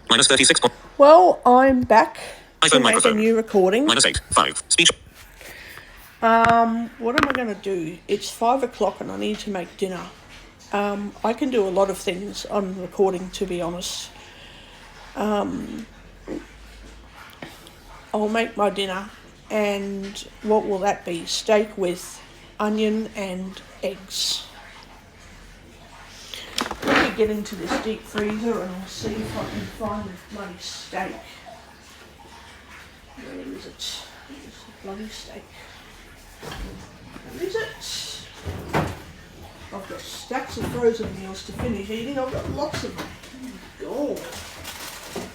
Minus 36. Well, I'm back to iPhone make microphone. a new recording. Minus 8. 5. Speech. What am I going to do? It's 5 o'clock and I need to make dinner. I can do a lot of things on recording, to be honest. I'll make my dinner, and what will that be? Steak with onion and eggs. Let me get into this deep freezer and I'll see if I can find the bloody steak. Where is it? Where's the bloody steak? Where is it? I've got stacks of frozen meals to finish eating. I've got lots of them. Oh, God.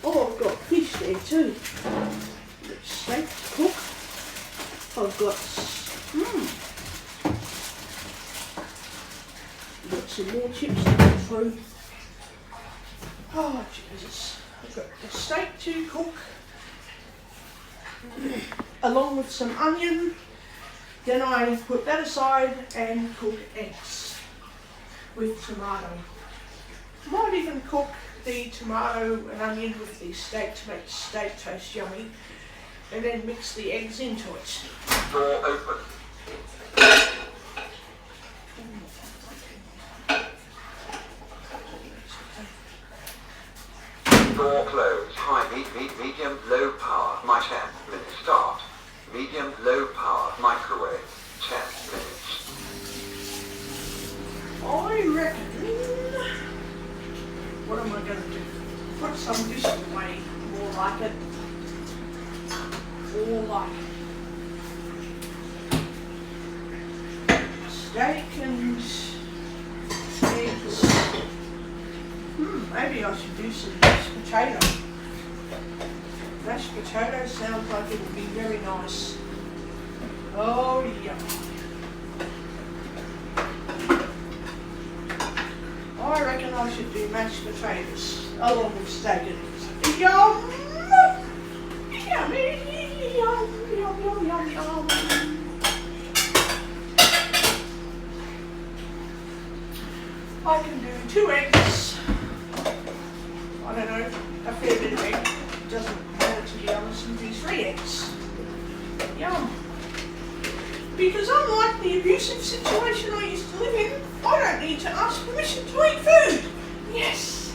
Oh, I've got fish there too. I've got steak to cook. I've got got some more chips to go through. Oh, Jesus. I've got the steak to cook, along with some onion. Then I put that aside and cook eggs with tomato. Might even cook the tomato and onion with the steak to make the steak taste yummy, and then mix the eggs into it. Door open. Door closed. High, medium, low power. My 10 minutes start. Medium, low power. Microwave. 10 minutes. I reckon, what am I going to do? Put some dishes away, more like it. More like it. Steak and eggs. Maybe I should do some mashed potato. Mashed potato sounds like it would be very nice. Oh, yeah. I reckon I should do mashed potatoes along with steak and eggs. Yum! Yummy! Yum, yum, yum, yum, yum. I can do 2 eggs. I don't know, a fair bit of egg. It doesn't matter, to be honest, and do 3 eggs. Yum. Because unlike the abusive situation I used to live in, I don't need to ask permission to eat food. Yes.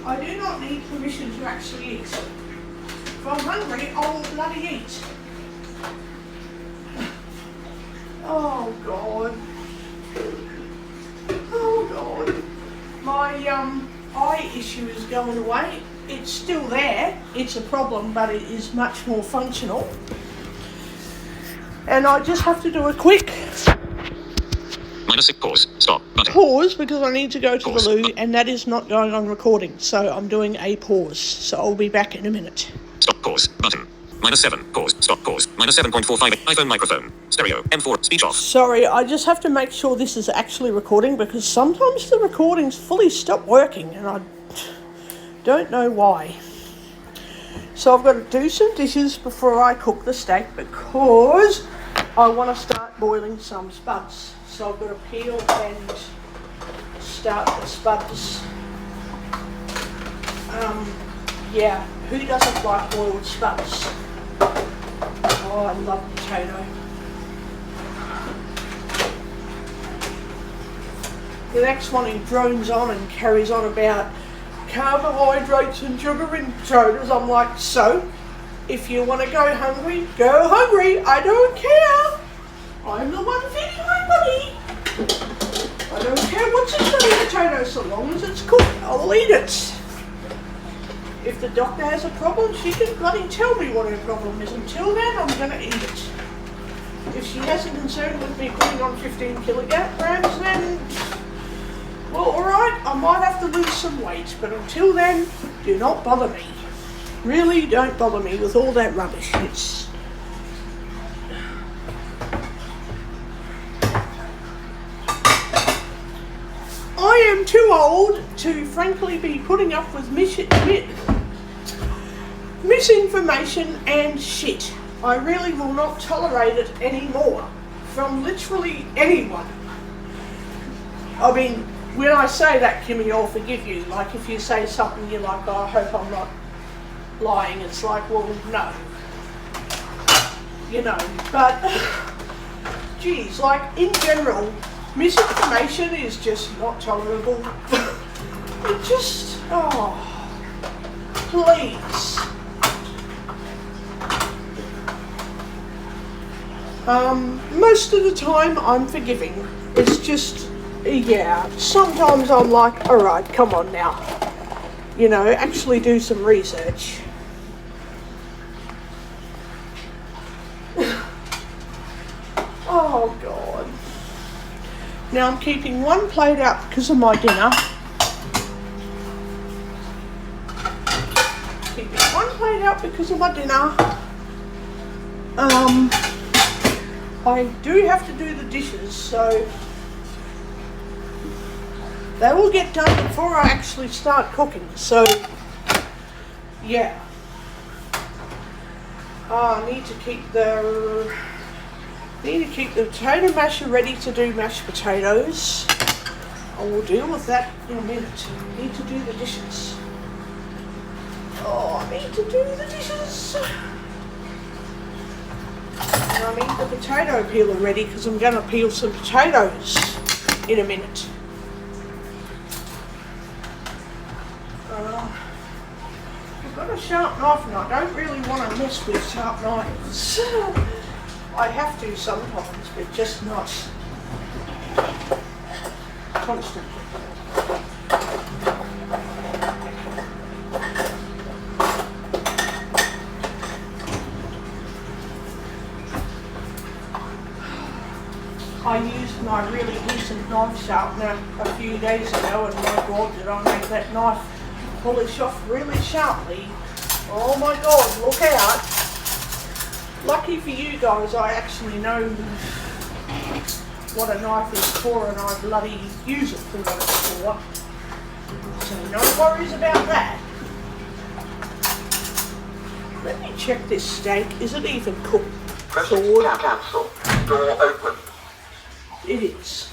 I do not need permission to actually eat. If I'm hungry, I'll bloody eat. Oh, God. Oh, God. My eye issue is going away. It's still there. It's a problem, but it is much more functional. And I just have to do a quick Minus 6. Pause. Stop. Button. pause because I need to go to Pause. the loo, and that is not going on recording. So I'm doing a pause. So I'll be back in a minute. Stop. Pause. Button. Minus 7. Pause. Stop. Pause. Minus 7.45. iPhone microphone. Stereo. M4. Speech off. Sorry, I just have to make sure this is actually recording because sometimes the recordings fully stop working and I don't know why. So I've got to do some dishes before I cook the steak because I want to start boiling some spuds. So I've got to peel and start the spuds. Yeah, who doesn't like boiled spuds? Oh, I love potato. The next one he drones on and carries on about carbohydrates and sugar in potatoes. I'm like, so, if you want to go hungry, go hungry. I don't care. I'm the one feeding my body. I don't care what's in the potato so long as it's cooked. I'll eat it. If the doctor has a problem, she can bloody tell me what her problem is. Until then, I'm going to eat it. If she has a concern with me putting on 15 kilograms, then, well, alright, I might have to lose some weight. But until then, do not bother me. Really, don't bother me with all that rubbish. I am too old to, frankly, be putting up with misinformation and shit. I really will not tolerate it anymore from literally anyone. I mean, when I say that, Kimmy, I'll forgive you. Like if you say something you're like, oh, I hope I'm not lying, it's like, well, no. You know, but geez, like in general, misinformation is just not tolerable. It just, oh, please. Most of the time I'm forgiving. It's just, yeah, sometimes I'm like, alright, come on now. You know, actually do some research. Oh God. Now I'm keeping one plate out because of my dinner. Keeping one plate out because of my dinner. I do have to do the dishes, so they will get done before I actually start cooking. So, yeah. I need to keep the potato masher ready to do mashed potatoes. I will deal with that in a minute. I need to do the dishes. Oh, I need to do the dishes. And I need the potato peeler ready because I'm going to peel some potatoes in a minute. I've got a sharp knife and I don't really want to mess with sharp knives. I have to sometimes, but just not constantly. I used my really decent knife sharpener a few days ago, and my God, did I make that knife polish off really sharply. Oh my God, look out. Lucky for you guys, I actually know what a knife is for and I bloody use it for what it's for. So no worries about that. Let me check this steak. Is it even cooked? Press cancel. Door open. It is.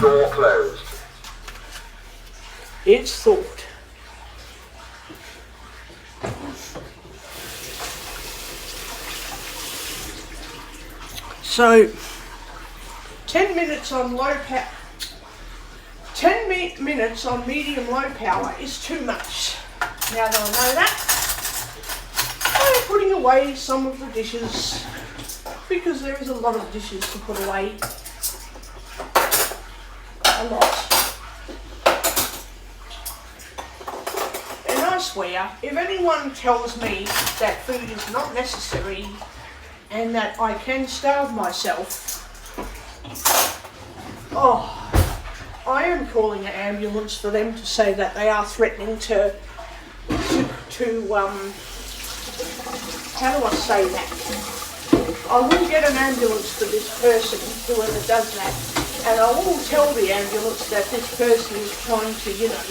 Door closed. It's thawed. So, 10 minutes on low power. 10 minutes on medium-low power is too much. Now that I know that, I'm putting away some of the dishes because there is a lot of dishes to put away. A lot. And I swear, if anyone tells me that food is not necessary and that I can starve myself, oh, I am calling an ambulance for them to say that they are threatening to how do I say that? I will get an ambulance for this person, whoever does that, and I will tell the ambulance that this person is trying to, you know,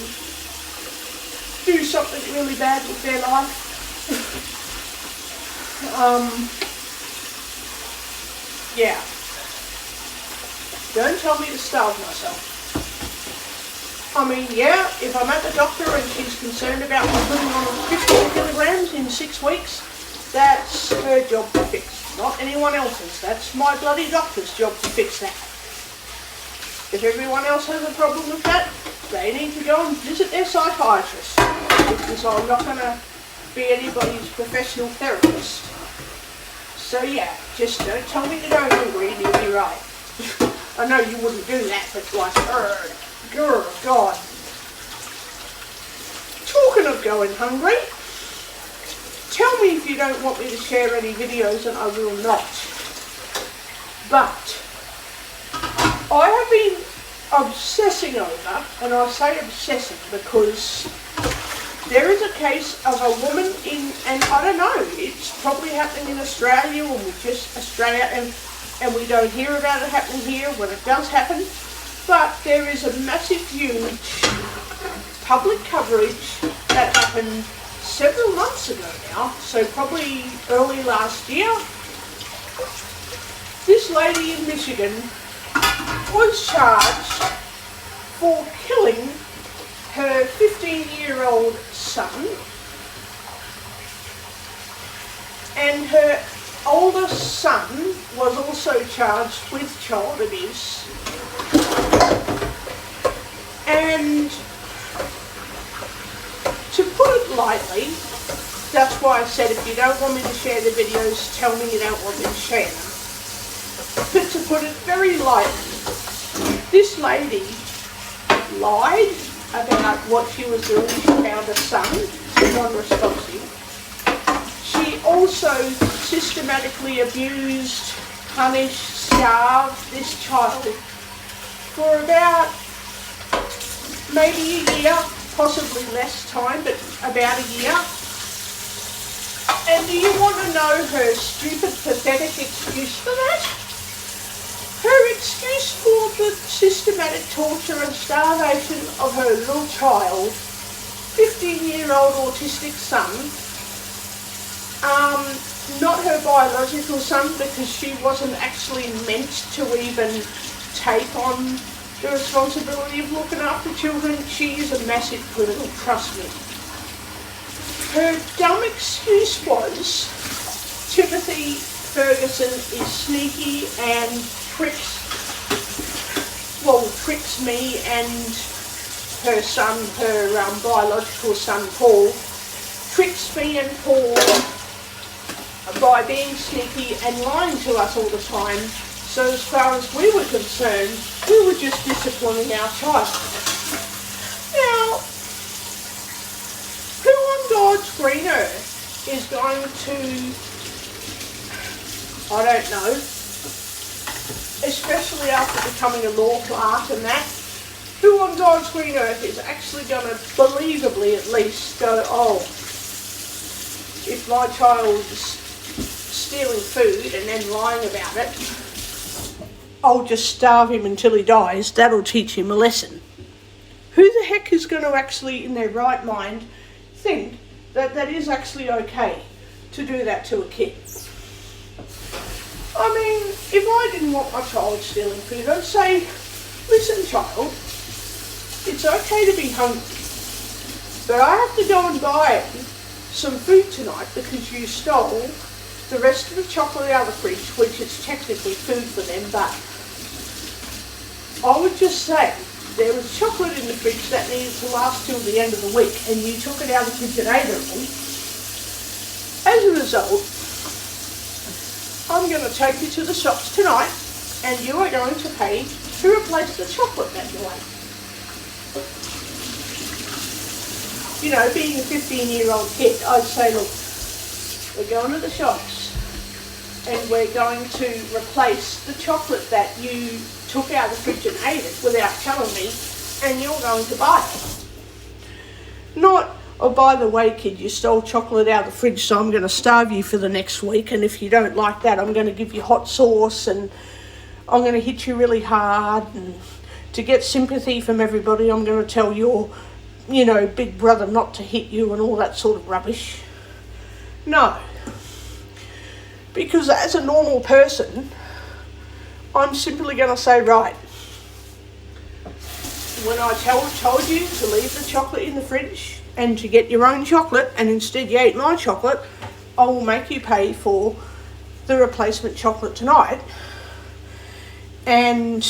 do something really bad with their life. Yeah. Don't tell me to starve myself. I mean, yeah, if I'm at the doctor and she's concerned about me putting on 15 kilograms in 6 weeks, that's her job to fix, not anyone else's. That's my bloody doctor's job to fix that. If everyone else has a problem with that, they need to go and visit their psychiatrist, because I'm not going to be anybody's professional therapist. So yeah, just don't tell me to go hungry and you'll be right. I know you wouldn't do that, but like, God. Talking of going hungry, tell me if you don't want me to share any videos and I will not. But I have been obsessing over, and I say obsessing because there is a case of a woman in, and I don't know, it's probably happening in Australia, or just Australia, and we don't hear about it happening here when it does happen. But there is a massive, huge public coverage that happened several months ago now, so probably early last year. This lady in Michigan was charged for killing her 15-year-old son and her oldest son was also charged with child abuse. And to put it lightly, that's why I said if you don't want me to share the videos, tell me you don't want me to share them. But to put it very lightly, this lady lied about what she was doing. She found a son, non-responsive. She also systematically abused, punished, starved this child for about maybe a year, possibly less time, but about a year. And do you want to know her stupid, pathetic excuse for that? Her excuse for the systematic torture and starvation of her little child, 15-year-old autistic son, not her biological son, because she wasn't actually meant to even take on the responsibility of looking after children. She is a massive criminal, trust me. Her dumb excuse was Timothy Ferguson is sneaky and tricks me and her son, her biological son Paul, tricks me and Paul by being sneaky and lying to us all the time. So as far as we were concerned, we were just disciplining our child. Now, who on God's green earth is going to, I don't know, especially after becoming a law clerk and that, who on God's green earth is actually going to believably at least go, oh, if my child's stealing food and then lying about it, I'll just starve him until he dies, that'll teach him a lesson. Who the heck is going to actually, in their right mind, think that that is actually okay to do that to a kid? I mean, if I didn't want my child stealing food, I'd say, listen child, it's okay to be hungry, but I have to go and buy some food tonight because you stole the rest of the chocolate out of the fridge, which is technically food for them, but I would just say there was chocolate in the fridge that needed to last till the end of the week and you took it out of the fridge and ate it all. As a result, I'm going to take you to the shops tonight and you are going to pay to replace the chocolate that you ate. You know, being a 15-year-old kid, I'd say, look, we're going to the shops and we're going to replace the chocolate that you took out of the fridge and ate it without telling me, and you're going to buy it. Not, oh, by the way, kid, you stole chocolate out of the fridge, so I'm going to starve you for the next week, and if you don't like that, I'm going to give you hot sauce, and I'm going to hit you really hard, and to get sympathy from everybody, I'm going to tell your, you know, big brother not to hit you and all that sort of rubbish. No. Because as a normal person, I'm simply going to say, right, when I told you to leave the chocolate in the fridge and to get your own chocolate, and instead you ate my chocolate, I will make you pay for the replacement chocolate tonight. And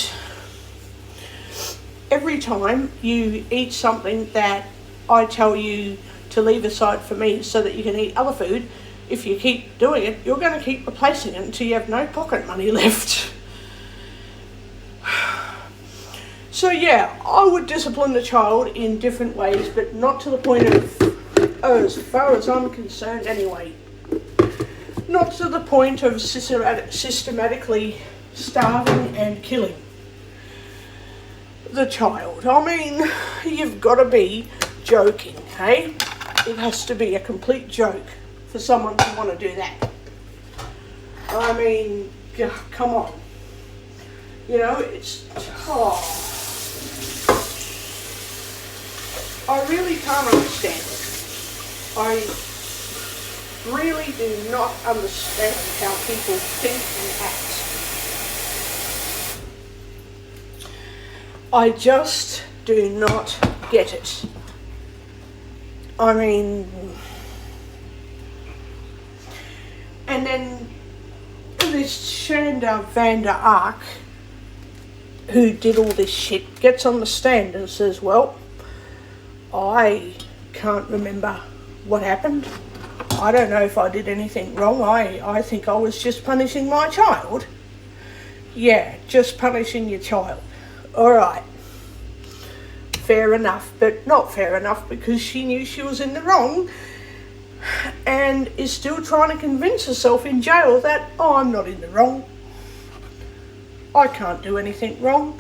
every time you eat something that I tell you to leave aside for me so that you can eat other food, if you keep doing it, you're going to keep replacing it until you have no pocket money left. So yeah, I would discipline the child in different ways, but not to the point of, as far as I'm concerned anyway, not to the point of systematically starving and killing the child. I mean, you've got to be joking, hey? It has to be a complete joke for someone to want to do that. I mean, come on. You know, it's, oh. I really can't understand it. I really do not understand how people think and act. I just do not get it. I mean, and then this Shanda van der Ark, who did all this shit, gets on the stand and says, well, I can't remember what happened. I don't know if I did anything wrong. I think I was just punishing my child. Yeah, just punishing your child. All right. Fair enough, but not fair enough, because she knew she was in the wrong and is still trying to convince herself in jail that, oh, I'm not in the wrong. I can't do anything wrong.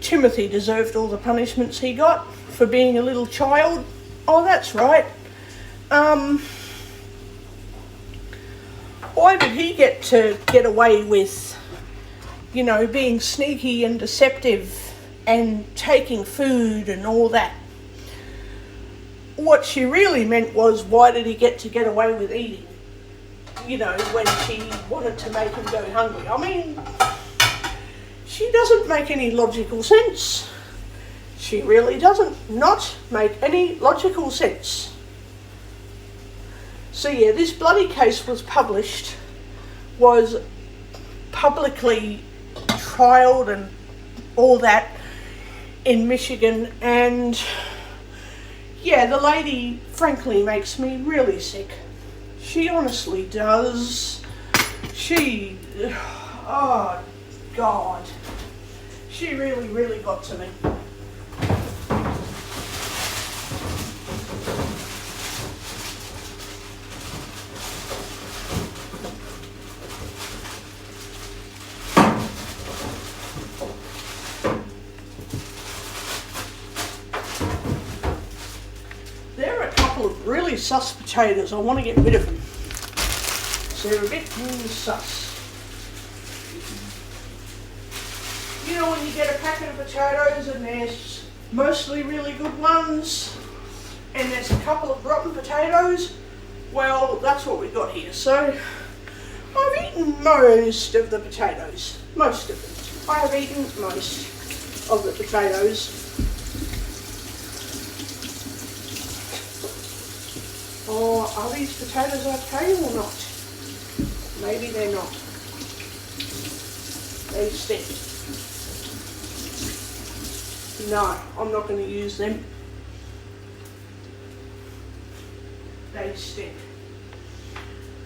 Timothy deserved all the punishments he got for being a little child. Oh, that's right. Why did he get away with, you know, being sneaky and deceptive and taking food and all that? What she really meant was, why did he get away with eating? You know, when she wanted to make him go hungry. I mean, she doesn't make any logical sense. She really doesn't not make any logical sense. So yeah, this bloody case was publicly trialed and all that in Michigan, and yeah, the lady frankly makes me really sick. She honestly does. Oh God, she really got to me. Really sus potatoes. I want to get rid of them. So they're a bit sus. You know when you get a packet of potatoes and there's mostly really good ones and there's a couple of rotten potatoes? Well, that's what we got here. So I've eaten most of the potatoes. Most of them. I have eaten most of the potatoes. Or are these potatoes okay or not? Maybe they're not. They stink. No, I'm not going to use them. They stink.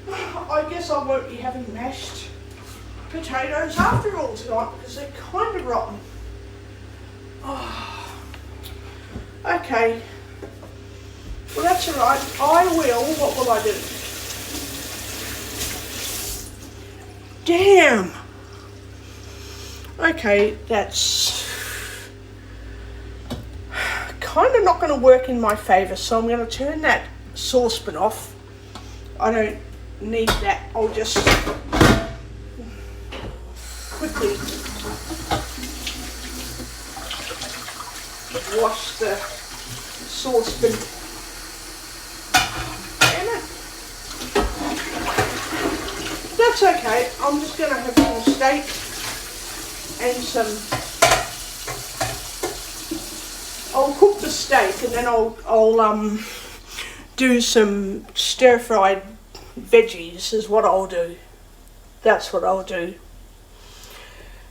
I guess I won't be having mashed potatoes after all tonight because they're kind of rotten. Oh. Okay. Well, that's alright. What will I do? Damn! Okay, that's kind of not going to work in my favour, so I'm going to turn that saucepan off. I don't need that. I'll just quickly wash the saucepan. That's okay. I'm just going to have some steak and I'll cook the steak and then I'll do some stir-fried veggies is what I'll do. That's what I'll do.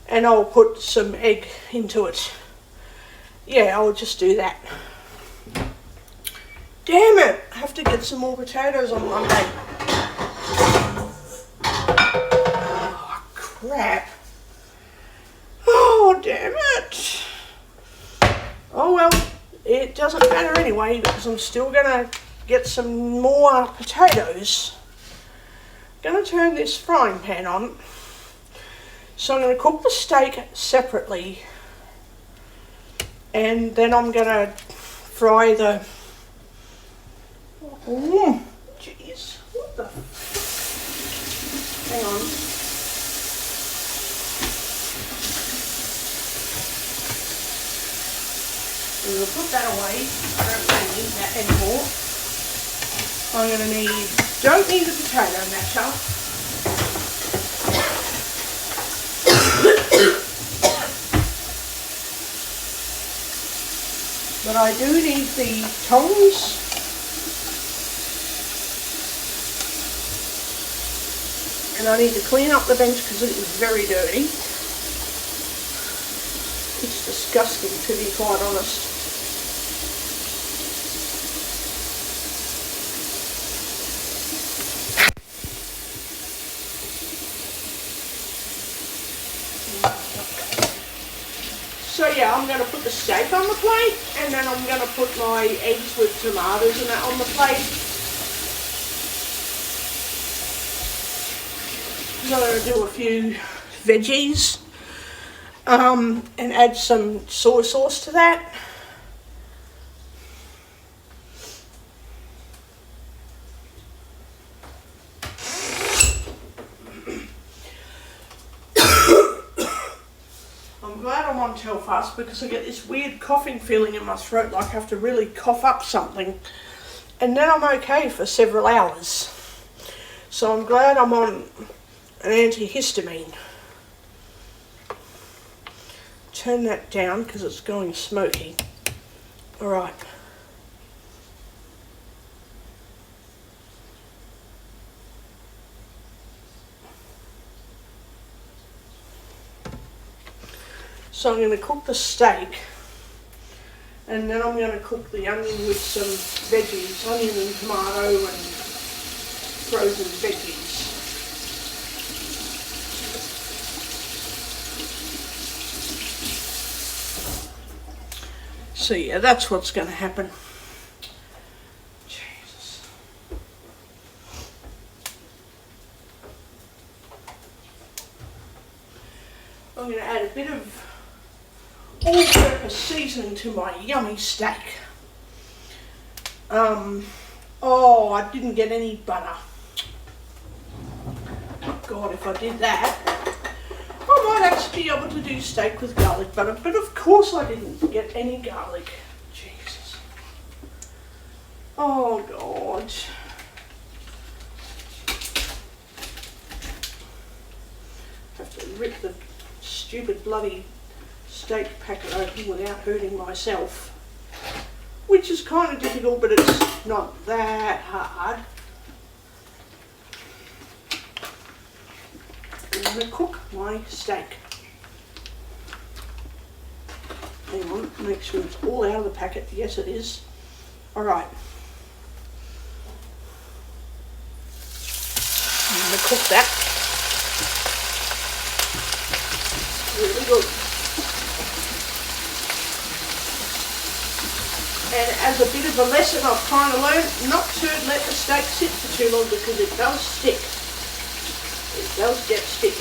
And I'll put some egg into it. Yeah, I'll just do that. Damn it! I have to get some more potatoes on Monday. Crap. Oh, damn it. Oh well, it doesn't matter anyway because I'm still gonna get some more potatoes. Gonna turn this frying pan on. So I'm gonna cook the steak separately and then I'm gonna fry the... Oh, jeez, what the... Hang on. We'll put that away. I don't really need that anymore. I'm going to don't need the potato masher. But I do need the tongs. And I need to clean up the bench because it is very dirty. It's disgusting, to be quite honest. So yeah, I'm going to put the steak on the plate, and then I'm going to put my eggs with tomatoes and that on the plate. I'm going to do a few veggies and add some soy sauce to that. I'm glad I'm on Telfast because I get this weird coughing feeling in my throat, like I have to really cough up something, and then I'm okay for several hours. So I'm glad I'm on an antihistamine. Turn that down because it's going smoky. Alright. So I'm going to cook the steak, and then I'm going to cook the onion with some veggies, onion and tomato and frozen veggies. So yeah, that's what's going to happen. Jesus. I'm going to add a bit of all-purpose seasoning to my yummy steak. Oh, I didn't get any butter. God, if I did that, I might actually be able to do steak with garlic butter, but of course I didn't get any garlic. Jesus. Oh, God. Have to rip the stupid bloody steak packet open without hurting myself, which is kind of difficult, but it's not that hard. I'm going to cook my steak. Hang on, make sure it's all out of the packet. Yes, it is. Alright. I'm going to cook that. Really good. And as a bit of a lesson I've kind of learned, not to let the steak sit for too long because it does stick. It does get sticky.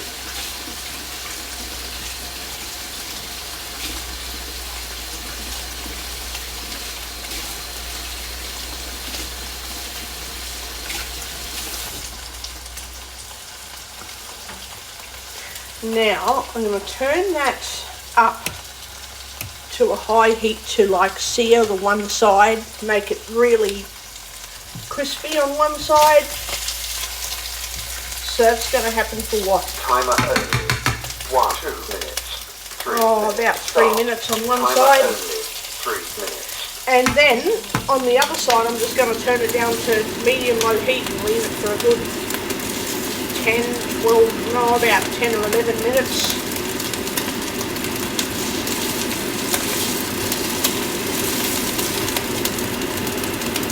Now I'm going to turn that up to a high heat to like sear the one side, make it really crispy on one side. So that's going to happen for what? Timer only. 1, 2 minutes. 3 Oh, minutes. about 3 minutes on one Timer side. only. 3 minutes. And then on the other side I'm just going to turn it down to medium-low heat and leave it for a good about 10 or 11 minutes.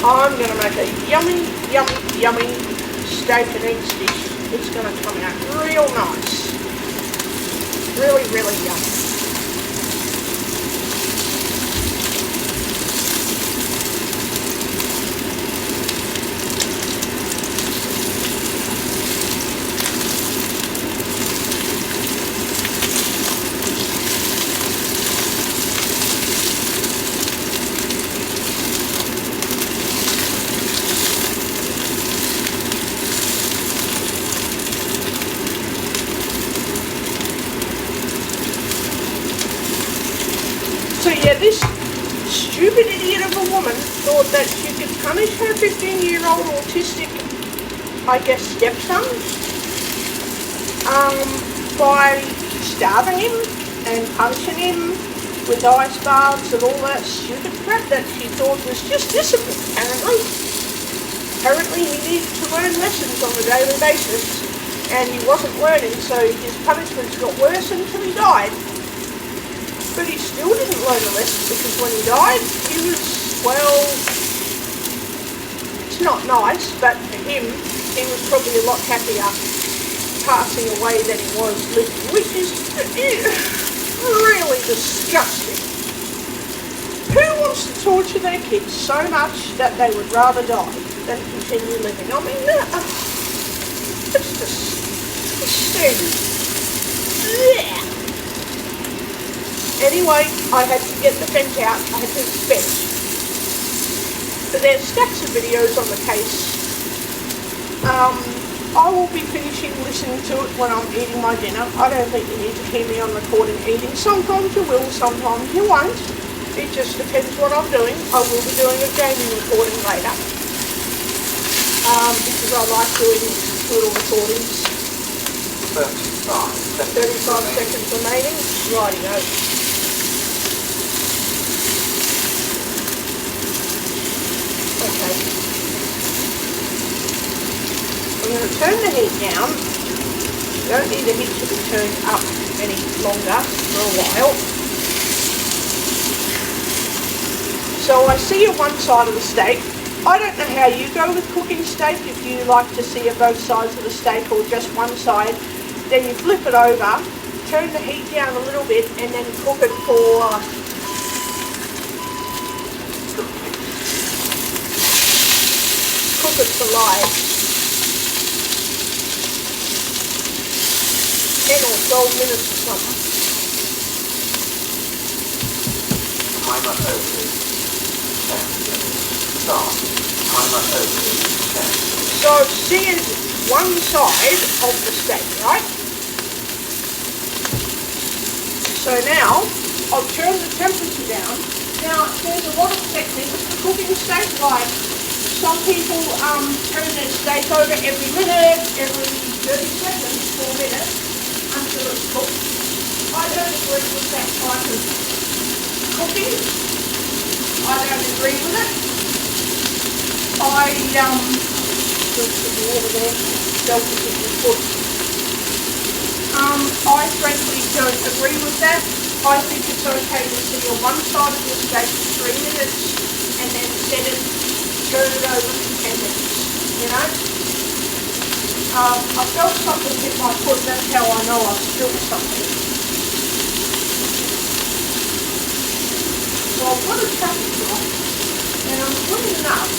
I'm going to make a yummy, yummy, yummy steak and eggs dish. It's going to come out real nice. Really, really yummy. So yeah, this stupid idiot of a woman thought that she could punish her 15-year-old autistic, I guess, stepson by starving him and punishing him with ice baths and all that stupid crap that she thought was just discipline, apparently. Apparently he needed to learn lessons on a daily basis, and he wasn't learning, so his punishments got worse until he died. But he still didn't learn a lesson, because when he died, he was, well, it's not nice, but for him, he was probably a lot happier passing away than he was living, which is really disgusting. Who wants to torture their kids so much that they would rather die than continue living? I mean, it's disgusting. Yeah. Anyway, I had to get the fence out. I had to inspect. But there's stacks of videos on the case. I will be finishing listening to it when I'm eating my dinner. I don't think you need to hear me on recording eating. Sometimes you will, sometimes you won't. It just depends what I'm doing. I will be doing a gaming recording later. Because I like doing little recordings. 35 seconds remaining. Rightio. Okay. I'm going to turn the heat down. You don't need the heat to be turned up any longer for a while. So I sear one side of the steak. I don't know how you go with cooking steak, if you like to sear both sides of the steak or just one side. Then you flip it over, turn the heat down a little bit, and then cook it for like 10 or 12 minutes or something. Timer over. 10 minutes. Start. Timer over. 10. So I've seared one side of the steak, right? So now I'll turn the temperature down. Now there's a lot of techniques for cooking steak, like some people turn their steak over every minute, every 30 seconds, 4 minutes, until it's cooked. I don't agree with that type of cooking. I don't agree with it. Just put the water there, self-sufficient foot. I frankly don't agree with that. I think it's okay to sear one side of the steak for 3 minutes and then set it, turn it over for 10 minutes, you know? I felt something hit my foot, that's how I know I've spilled something. So I've got a traffic light, and I'm clean enough.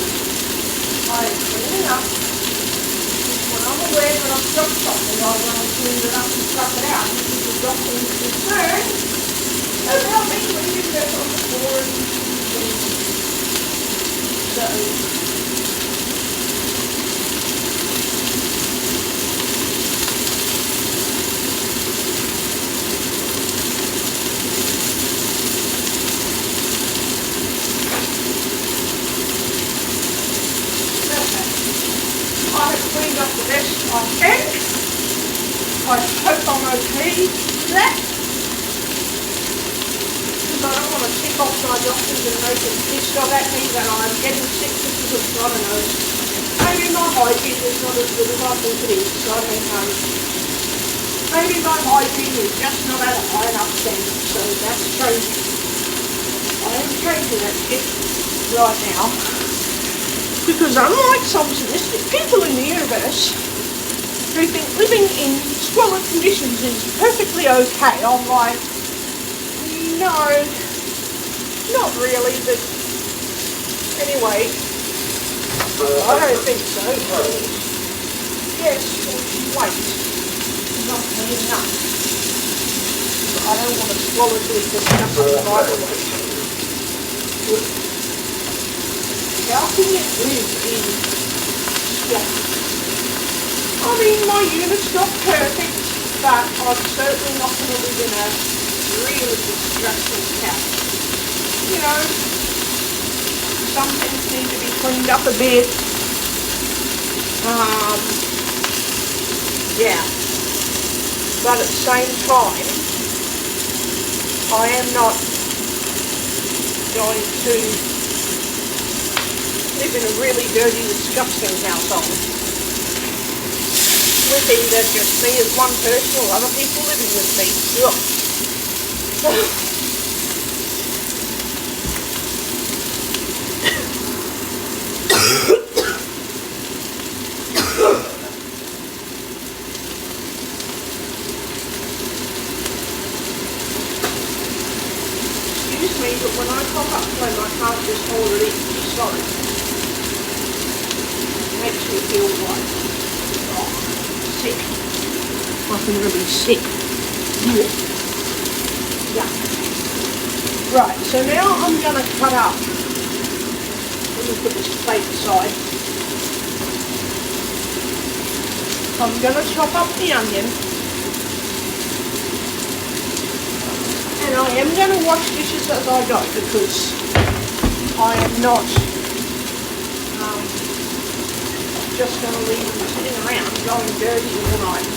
I'm clean enough. When I'm aware that I've dropped something, I want to clean it up and chuck it out, because the doctor is concerned about me leaving that on the floor and so. I have cleaned up the best I can. I hope I'm okay with that. Because I don't want to tick off my doctors and make them pissed off at me that I'm getting sick because of, I don't know, maybe my hygiene is not as good as I think it is. I don't know. Maybe my hygiene is just not at a high enough standard. So that's changing. I am changing that shit right now. Because unlike some sadistic people in the universe who think living in squalid conditions is perfectly okay, I'm like, no, not really, but anyway, I don't think so. Yes, wait, not enough. I don't want to squalidly discuss the Bible. How can you live in squat? I mean, my unit's not perfect, but I'm certainly not going to live in a really distressful house. You know, some things need to be cleaned up a bit. Yeah. But at the same time, I am not going to live in a really dirty, disgusting household with either just me as one person or other people living with me. Ugh. Excuse me, but when I cough up phone, I can't just hold it in. Sorry. It makes me feel like sick. Like I'm really sick. Yeah. Right, so now I'm going to cut up. Let me put this plate aside. I'm going to chop up the onion. And I am going to wash dishes as I go because I am not just going to leave them sitting around going dirty all night.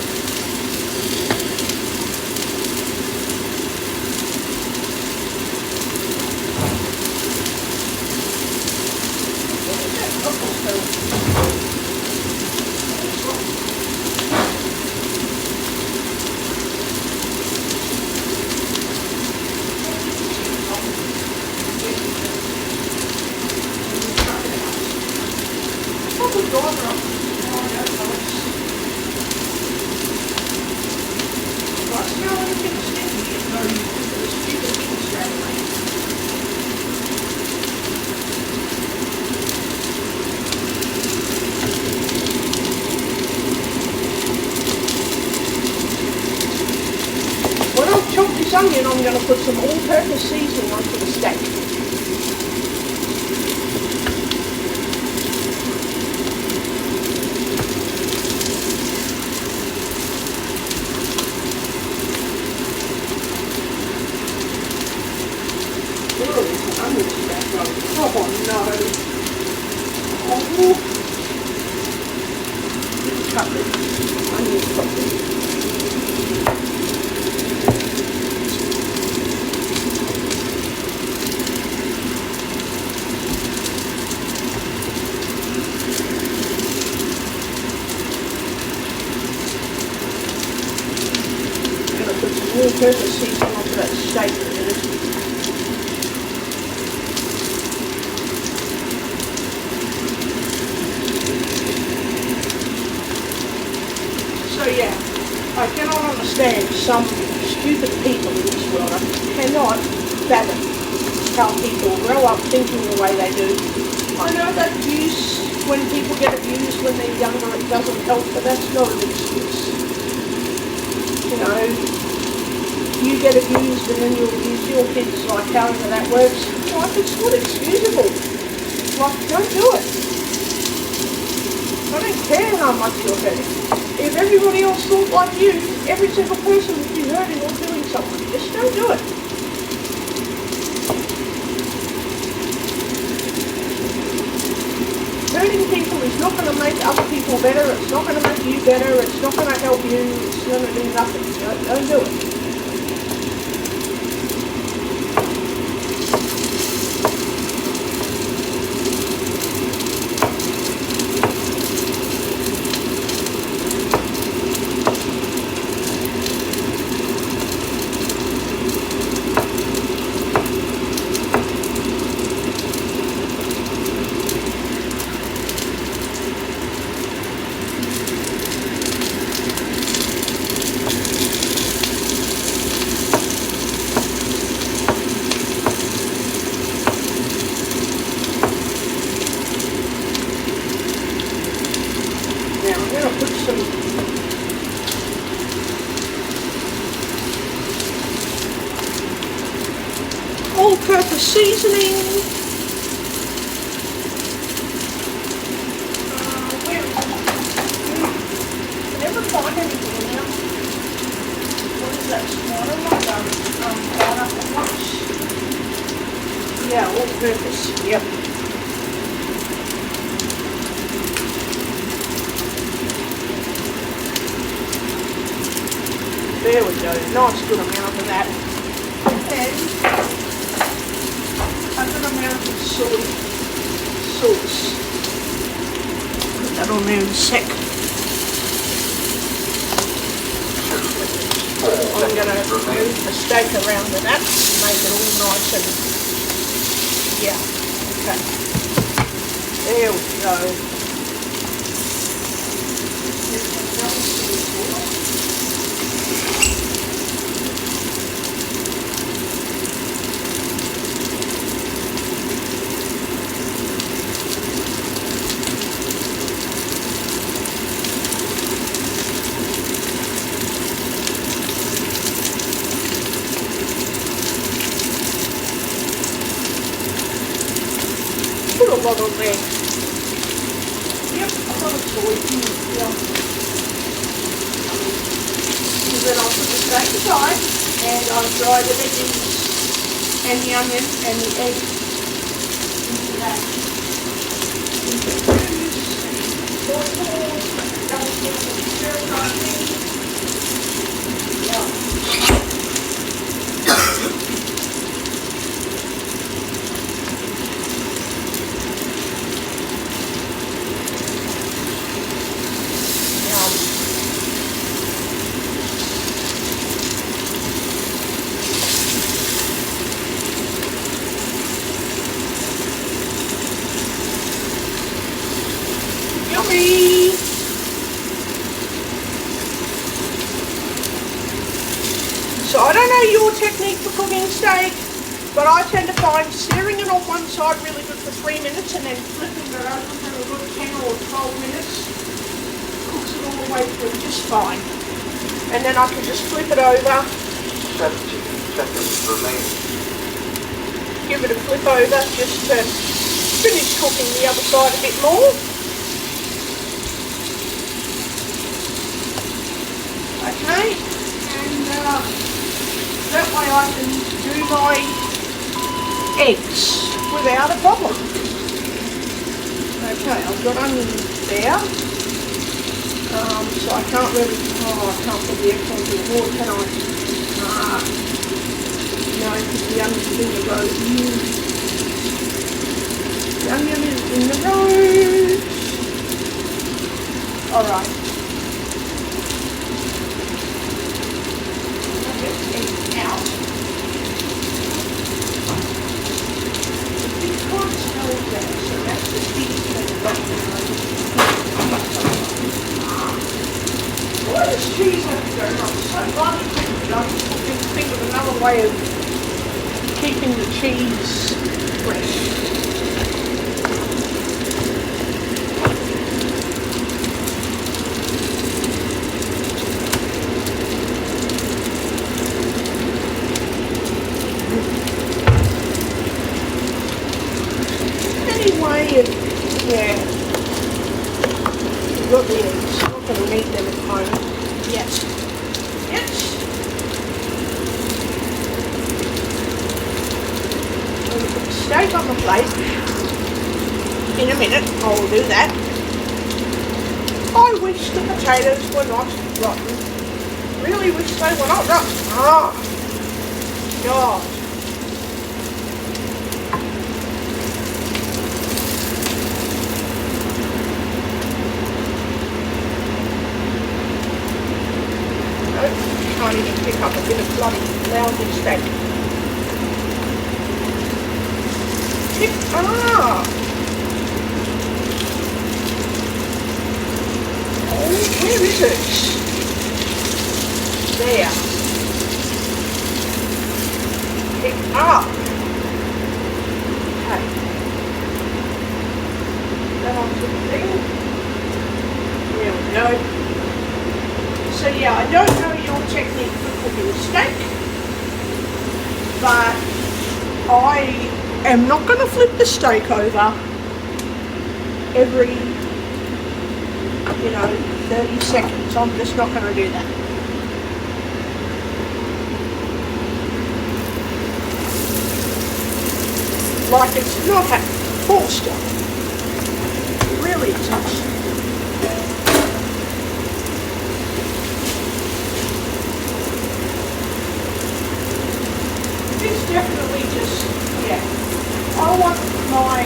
When I've chopped this onion, I'm going to put some all-purpose seasoning onto the steak. Oh no. Oh. Cut it. Onion properly. I'm going to put some all-purpose seasoning onto that steak in a minute. Yeah, I cannot understand some stupid people in this world. I cannot fathom how people grow up thinking the way they do. I know that abuse, when people get abused when they're younger, it doesn't help, but that's not an excuse. You know, you get abused and then you abuse your kids, like however that works. Like, it's not excusable. Like, don't do it. I don't care how much you're hurting. If everybody else thought like you, every single person would be hurting or doing something. Just don't do it. Hurting people is not going to make other people better. It's not going to make you better. It's not going to help you. It's going to do nothing. Don't do it. All-purpose seasoning. I never find anything in here. What is that? Water? Yeah, all-purpose. Yep. There we go. Nice good amount of that. And on there in a sec. I'm going to move the steak around to that and make it all nice and, yeah, okay. There we go. Put a lot on there. Yep, a lot of soy. Yeah. And then I'll put the steak aside and I'll dry the veggies and the onion and the egg into that. Into the juice, soy sauce, double stir fry thing. Yeah. Yummy! So I don't know your technique for cooking steak, but I tend to find searing it on one side really good for 3 minutes and then flipping it over for a good 10 or 12 minutes cooks it all the way through just fine. And then I can just flip it over, 70 seconds remaining. give it a flip over just to finish cooking the other side a bit more. Okay, and that way I can do my eggs without a problem. Okay, I've got onions there, so I can't really, I can't put the eggs onto the board, can I? No, because the onion's in the roast. The onion is in the roast. Alright. Out. You can't smell that, so that's the cheese that why does cheese have to go wrong? So bloody quickly, I can think of another way of keeping the cheese fresh. Yeah, you've got the eggs. I'm not going to need them at home. Yes. Yes. I'm going to put the steak on the plate. In a minute, I will do that. I wish the potatoes were not rotten. Really wish they were not rotten. Oh, God. Can't even pick up a bit of bloody lousy steak. Oh, where is it? There. Pick up. Okay. That onto the thing. There we go. So yeah, I don't know your technique for cooking steak, but I am not going to flip the steak over every, 30 seconds. I'm just not going to do that. Like it's not a full stop. It really isn't. Definitely just, yeah, I want my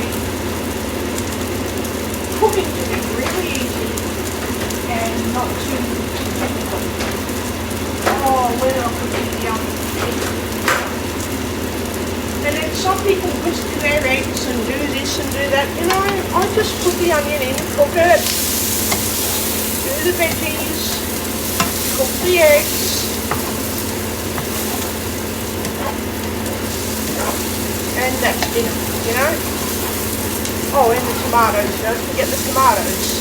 cooking to be really easy and not too difficult. Oh, when I could eat yum. And then some people whisk their eggs and do this and do that. You know, I just put the onion in, cook it, do the veggies, cook the eggs. And that's dinner, you know. Oh, and the tomatoes, don't forget the tomatoes.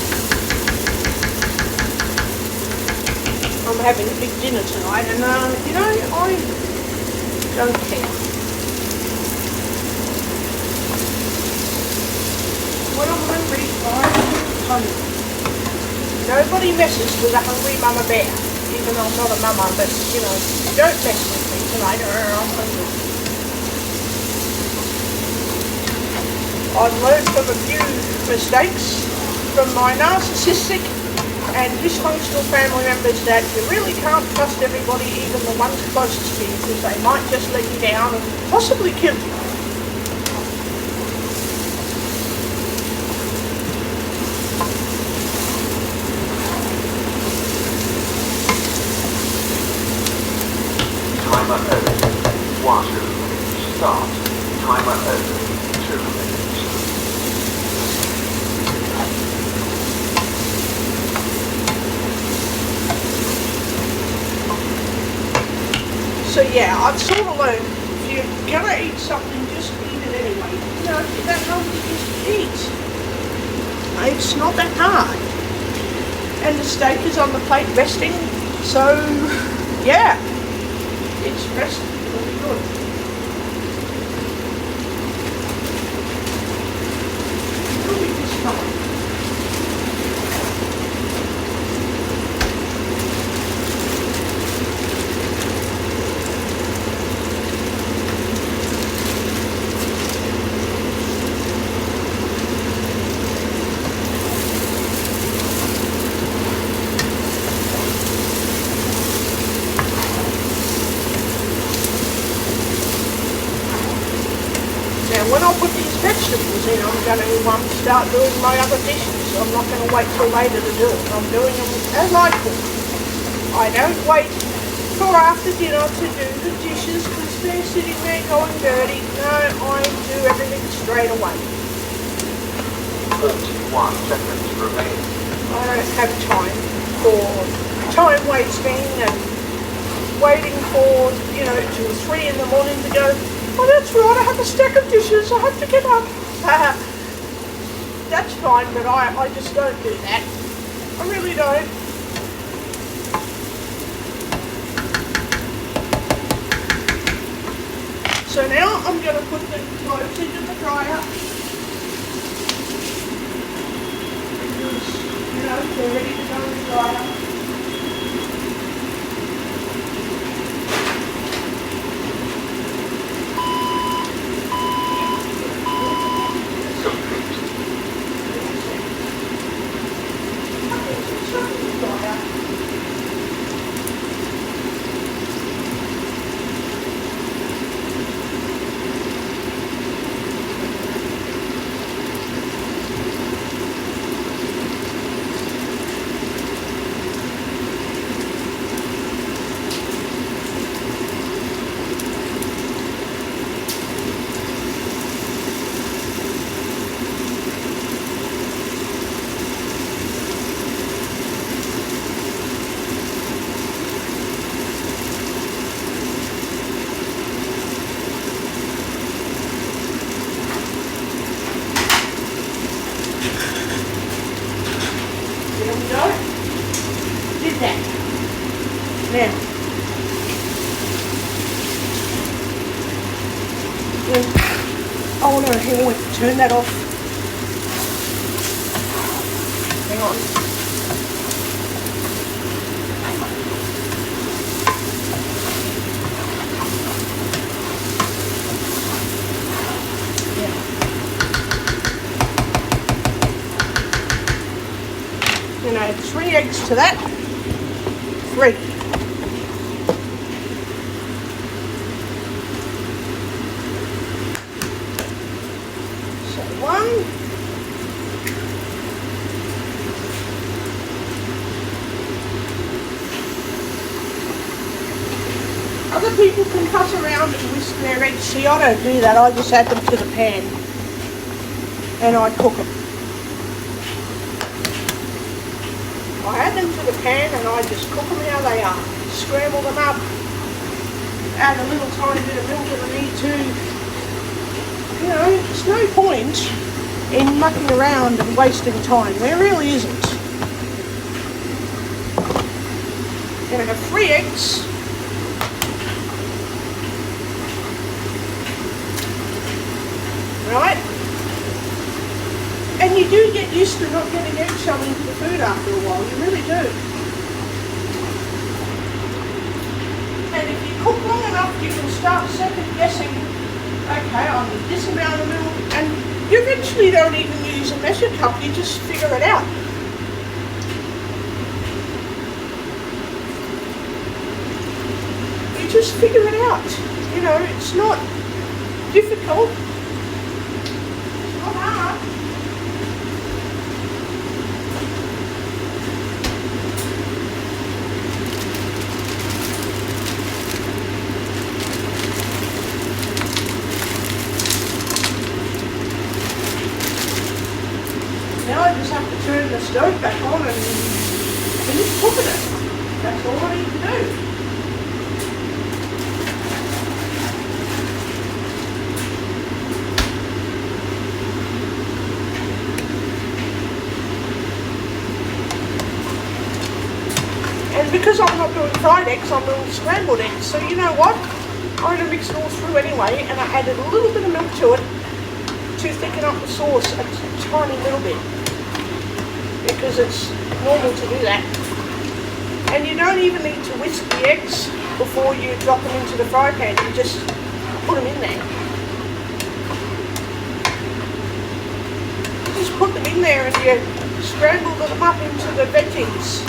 I'm having a big dinner tonight and, you know, I don't care. When I'm hungry, I'm hungry. Nobody messes with a hungry mama bear, even though I'm not a mama, but, you know, don't mess with me tonight or I'm hungry. I've learned from a few mistakes from my narcissistic and dysfunctional family members that you really can't trust everybody, even the ones closest to you, because they might just let you down and possibly kill you. Timer over. 1. Start. Timer over. 2 minutes. So yeah, I've sort of learned, if you're gonna eat something, just eat it anyway. You know, if you're that hungry, just eat. It's not that hard. And the steak is on the plate resting, so yeah, it's resting really good. It'll be this time. When I put these vegetables in, I'm going to start doing my other dishes. I'm not going to wait till later to do it. I'm doing them as I cook. I don't wait for after dinner to do the dishes because they're sitting there going dirty. No, I do everything straight away. 41 seconds remaining. I don't have time for time wasting and waiting for, you know, 2 or 3 in the morning to go, oh, that's right, I have a stack of dishes, I have to get up. That's fine, but I just don't do that. I really don't. So now I'm going to put the clothes into the dryer. Because, you know, they're ready to go in the dryer. Now, oh no, hang on, turn that off. Hang on. Yeah. Then add 3 eggs to that. 3. people can fuss around and whisk their eggs. See, I don't do that. I just add them to the pan and I cook them. I add them to the pan and I just cook them how they are. Scramble them up. Add a little tiny bit of milk if I need to. You know, there's no point in mucking around and wasting time. There really isn't. You're going to have 3 eggs. Right? And you do get used to not getting eggshell into the food after a while. You really do. And if you cook long enough, you can start second guessing, okay, I need this amount of milk, and you eventually don't even use a measure cup, you just figure it out. You just figure it out. You know, it's not difficult. It's not hard. Now I just have to turn the stove back on and finish cooking it. That's all I need to do. And because I'm not doing fried eggs, I'm doing scrambled eggs. So you know what? I'm going to mix it all through anyway, and I added a little bit of milk to it to thicken up the sauce a tiny little bit, because it's normal to do that. And you don't even need to whisk the eggs before you drop them into the fry pan. You just put them in there. You just put them in there and you scramble them up into the veggies.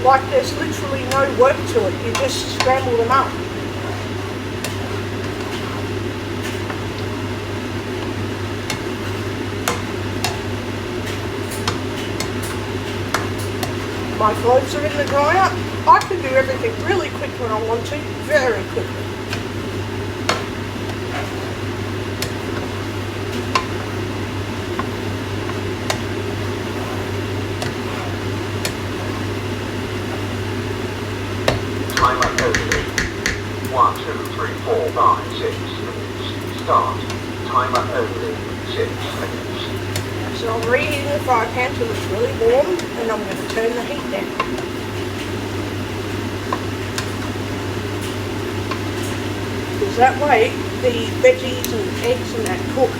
Like there's literally no work to it. You just scramble them up. My clothes are in the dryer. I can do everything really quick when I want to, very quickly. Timer only. 1, 2, 3, 4, 5, 6 minutes. Start. Timer only. 6 minutes. So I'm reheating the fry pan till it's really warm, and I'm going to turn the heat down. Because that way the veggies and eggs and that cook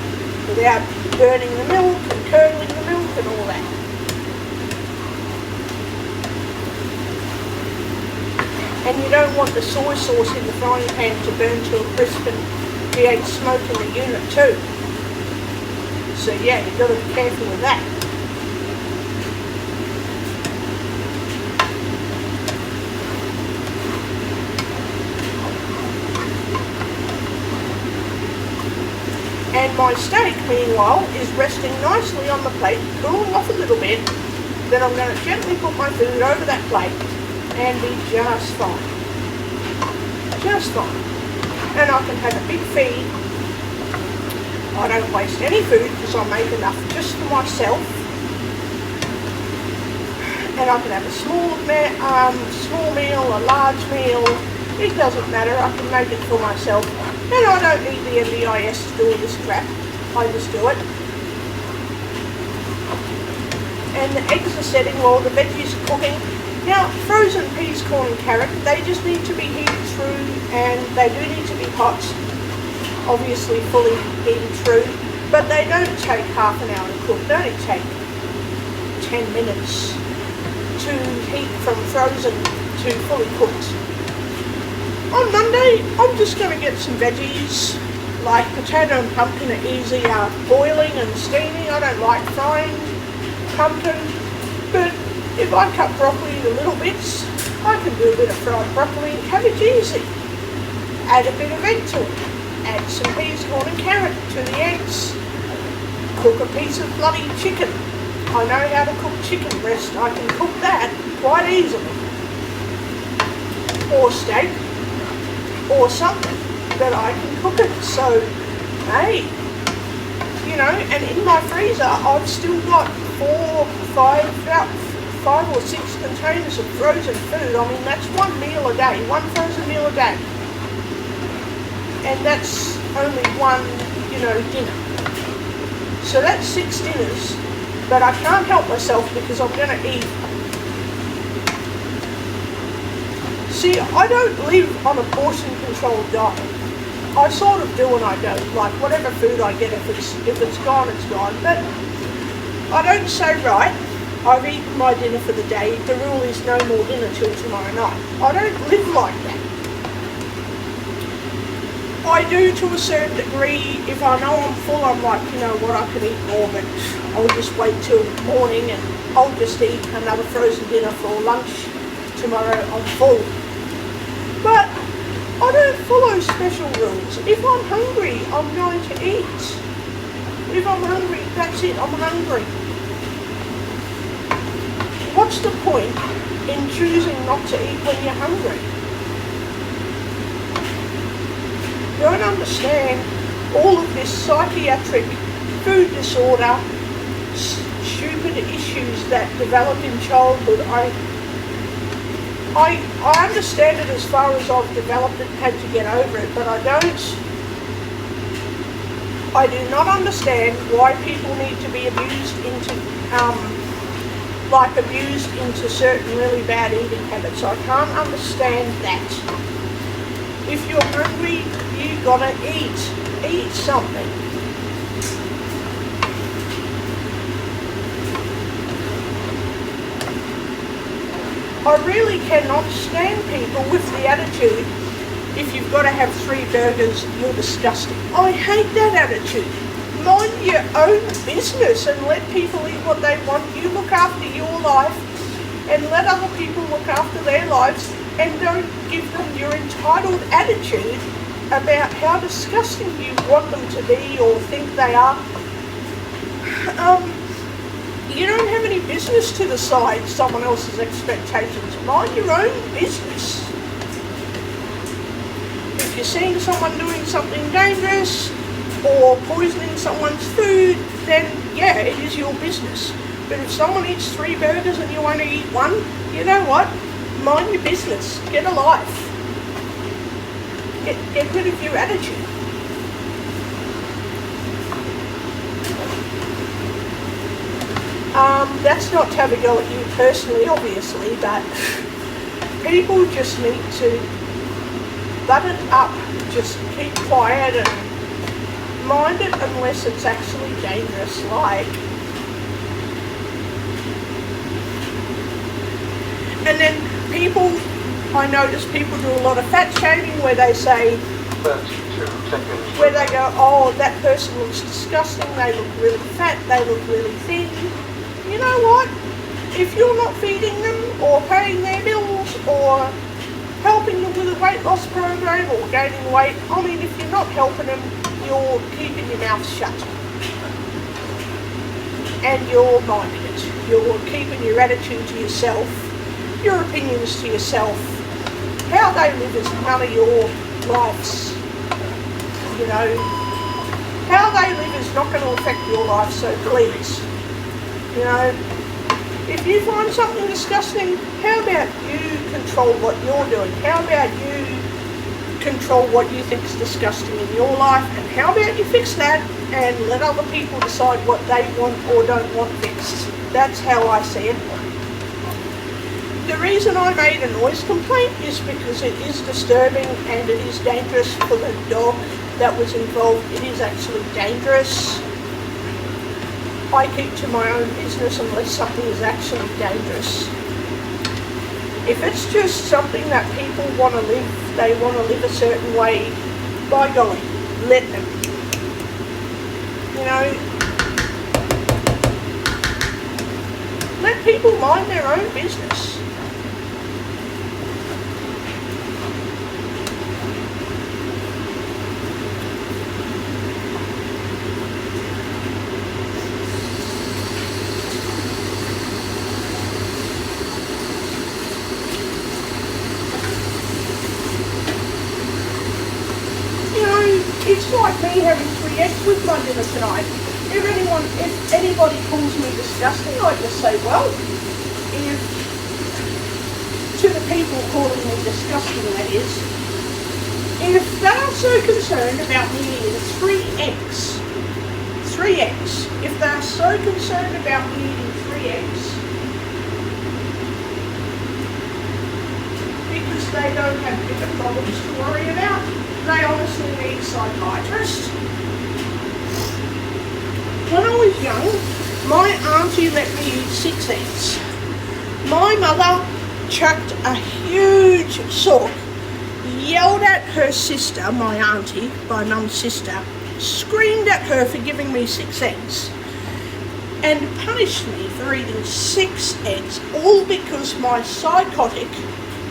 without burning the milk and curdling the milk and all that. And you don't want the soy sauce in the frying pan to burn to a crisp and create smoke in the unit too. So yeah, you've got to be careful with that. And my steak, meanwhile, is resting nicely on the plate, cooling off a little bit. Then I'm going to gently put my food over that plate and be just fine. Just fine. And I can have a big feed. I don't waste any food because I make enough just for myself. And I can have a small meal, a large meal. It doesn't matter. I can make it for myself. And I don't need the NDIS to do all this crap. I just do it. And the eggs are setting while the veggies are cooking. Now, frozen peas, corn and carrot, they just need to be heated through, and they do need to be hot. Obviously fully heated through, but they don't take half an hour to cook. They only take 10 minutes to heat from frozen to fully cooked. On Monday, I'm just going to get some veggies, like potato and pumpkin are easy boiling and steaming. I don't like frying pumpkin, but if I cut broccoli into little bits, I can do a bit of fried broccoli and cabbage easy. Add a bit of egg to it. Add some peas, corn and carrot to the eggs. Cook a piece of bloody chicken. I know how to cook chicken breast. I can cook that quite easily. or steak or something that I can cook it. So, hey, you know, and in my freezer I've still got about 5 or 6 containers of frozen food. I mean, that's one meal a day, one frozen meal a day. And that's only one, you know, dinner. So that's 6 dinners, but I can't help myself because I'm going to eat. See, I don't live on a portion controlled diet. I sort of do and I don't. Like, whatever food I get, if it's gone, it's gone. But I don't say, right, I've eaten my dinner for the day, the rule is no more dinner till tomorrow night. I don't live like that. I do to a certain degree. If I know I'm full, I'm like, you know what, I can eat more, but I'll just wait till morning and I'll just eat another frozen dinner for lunch tomorrow. I'm full. But I don't follow special rules. If I'm hungry, I'm going to eat. If I'm hungry, that's it, I'm hungry. What's the point in choosing not to eat when you're hungry? Don't understand all of this psychiatric food disorder, stupid issues that develop in childhood. I understand it as far as I've developed it, had to get over it, but I do not understand why people need to be abused into certain really bad eating habits. I can't understand that. If you're hungry, you gotta eat something. I really cannot stand people with the attitude, if you've got to have 3 burgers, you're disgusting. I hate that attitude. Mind your own business and let people eat what they want. You look after your life and let other people look after their lives, and don't give them your entitled attitude about how disgusting you want them to be or think they are. You don't have any business to decide someone else's expectations. Mind your own business. If you're seeing someone doing something dangerous or poisoning someone's food, then yeah, it is your business. But if someone eats 3 burgers and you only eat 1, you know what? Mind your business. Get a life. Get rid of your attitude. That's not to have a go at you personally, obviously, but people just need to button up, just keep quiet and mind it unless it's actually dangerous, like. And then people, I notice people do a lot of fat shaming where they say, 32 seconds. where they go, oh, that person looks disgusting, they look really fat, they look really thin. You know what? If you're not feeding them or paying their bills or helping them with a weight loss program or gaining weight, I mean, if you're not helping them, you're keeping your mouth shut. And you're minding it. You're keeping your attitude to yourself, your opinions to yourself. How they live is none of your life's, you know. How they live is not going to affect your life, so please. You know, if you find something disgusting, how about you control what you're doing? How about you control what you think is disgusting in your life? And how about you fix that and let other people decide what they want or don't want fixed? That's how I see it. The reason I made a noise complaint is because it is disturbing and it is dangerous for the dog that was involved. It is actually dangerous. I keep to my own business unless something is actually dangerous. If it's just something that people want to live, they want to live a certain way, by golly, let them. You know, let people mind their own business. be having 3 eggs with my dinner tonight. If anybody calls me disgusting, I just say, well, if to the people calling me disgusting, that is, if they are so concerned about me eating 3 eggs, if they are so concerned about me eating 3 eggs, because they don't have bigger problems to worry about, they honestly need a psychiatrist. When I was young, my auntie let me eat 6 eggs. My mother chucked a huge sock, yelled at her sister, my auntie, my mum's sister, screamed at her for giving me 6 eggs, and punished me for eating 6 eggs, all because my psychotic,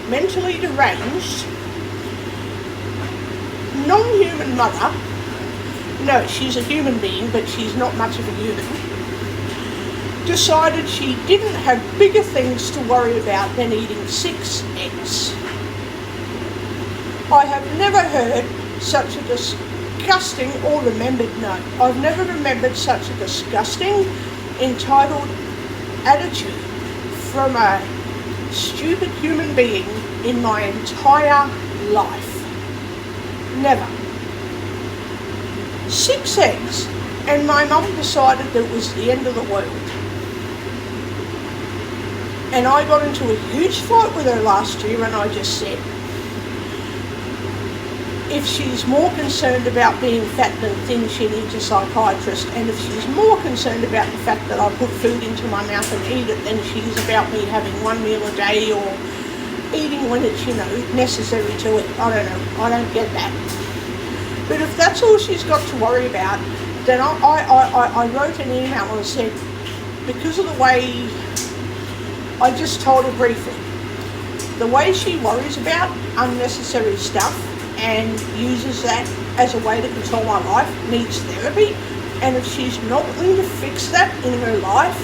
mentally deranged, non-human mother, no, she's a human being, but she's not much of a human, decided she didn't have bigger things to worry about than eating 6 eggs. I have never heard such a disgusting, or I've never remembered such a disgusting, entitled attitude from a stupid human being in my entire life. Never. 6 eggs, and my mum decided that it was the end of the world. And I got into a huge fight with her last year, and I just said, if she's more concerned about being fat than thin, she needs a psychiatrist. And if she's more concerned about the fact that I put food into my mouth and eat it than she is about me having 1 meal a day or eating when it's, necessary to it. I don't know. I don't get that. But if that's all she's got to worry about, then I wrote an email and said, because of the way, I just told her briefly, the way she worries about unnecessary stuff and uses that as a way to control my life needs therapy. And if she's not willing to fix that in her life,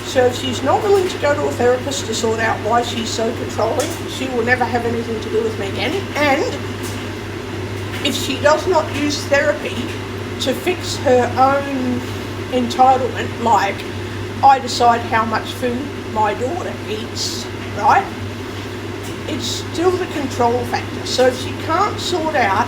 so if she's not willing to go to a therapist to sort out why she's so controlling, she will never have anything to do with me again. And if she does not use therapy to fix her own entitlement, like I decide how much food my daughter eats, right? It's still the control factor. So if she can't sort out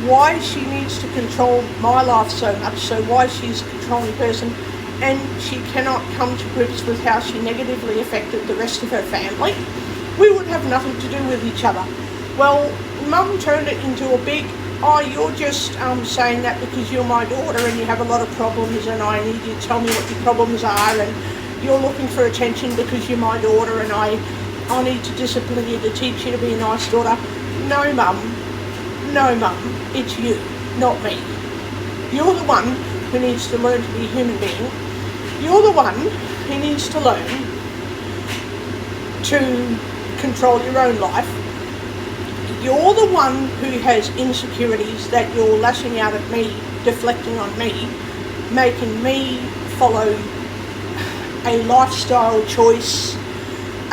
why she needs to control my life so much, so why she's a controlling person, and she cannot come to grips with how she negatively affected the rest of her family, we would have nothing to do with each other. Well, Mum turned it into a big, you're just saying that because you're my daughter and you have a lot of problems and I need you to tell me what your problems are, and you're looking for attention because you're my daughter and I need to discipline you to teach you to be a nice daughter. No, Mum, it's you, not me. You're the one who needs to learn to be a human being. You're the one who needs to learn to control your own life. You're the one who has insecurities that you're lashing out at me, deflecting on me, making me follow a lifestyle choice,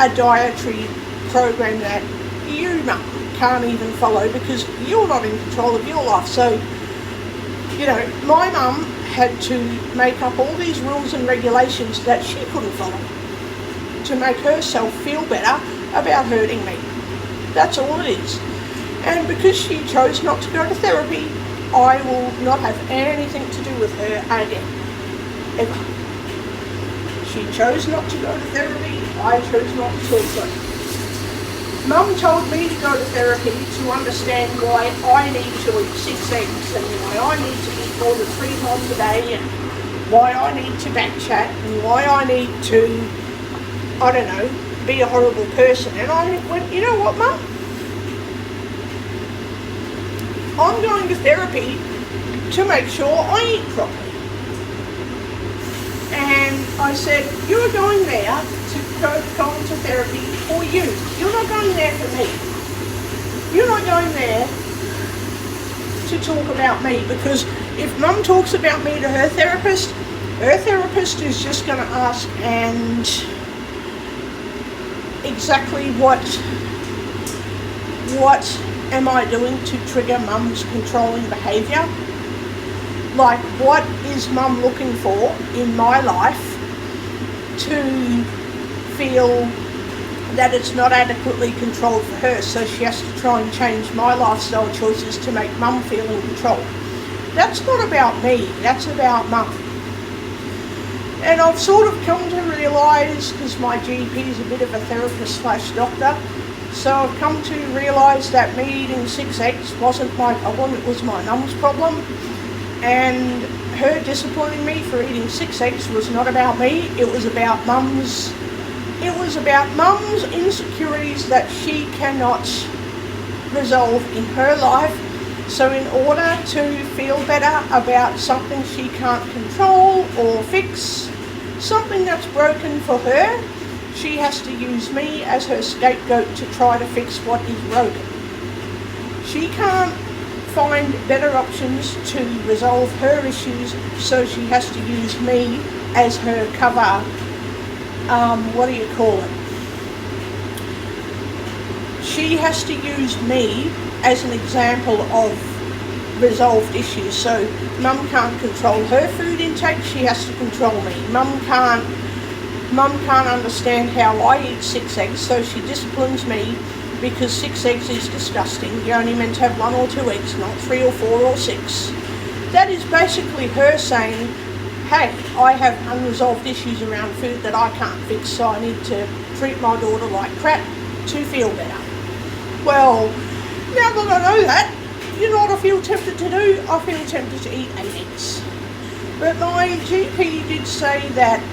a dietary program that you, Mum, can't even follow because you're not in control of your life. So, my mum had to make up all these rules and regulations that she couldn't follow to make herself feel better about hurting me. That's all it is. And because she chose not to go to therapy, I will not have anything to do with her again, ever. She chose not to go to therapy, I chose not to talk to her. Mum told me to go to therapy to understand why I need to eat 6 eggs and why I need to eat more than 3 times a day and why I need to back chat and why I need to, be a horrible person. And I went, you know what, Mum? I'm going to therapy to make sure I eat properly. And I said, you're going there to go into therapy for you. You're not going there for me. You're not going there to talk about me, because if Mum talks about me to her therapist is just going to ask and exactly what am I doing to trigger mum's controlling behaviour? Like, what is mum looking for in my life to feel that it's not adequately controlled for her, so she has to try and change my lifestyle choices to make mum feel in control? That's not about me, that's about mum. And I've sort of come to realise, because my GP is a bit of a therapist / doctor, so I've come to realise that me eating 6 eggs wasn't my problem, it was my mum's problem. And her disciplining me for eating 6 eggs was not about me, it was about mum's insecurities that she cannot resolve in her life. So in order to feel better about something she can't control or fix, something that's broken for her, she has to use me as her scapegoat to try to fix what is broken. She can't find better options to resolve her issues, so she has to use me as her cover, she has to use me as an example of resolved issues. So mum can't control her food intake, she has to control me. Mum can't understand how I eat 6 eggs, so she disciplines me because 6 eggs is disgusting. You're only meant to have 1 or 2 eggs, not 3 or 4 or 6. That is basically her saying, hey, I have unresolved issues around food that I can't fix, so I need to treat my daughter like crap to feel better. Well, now that I know that, you know what I feel tempted to do? I feel tempted to eat 8 eggs. But my GP did say that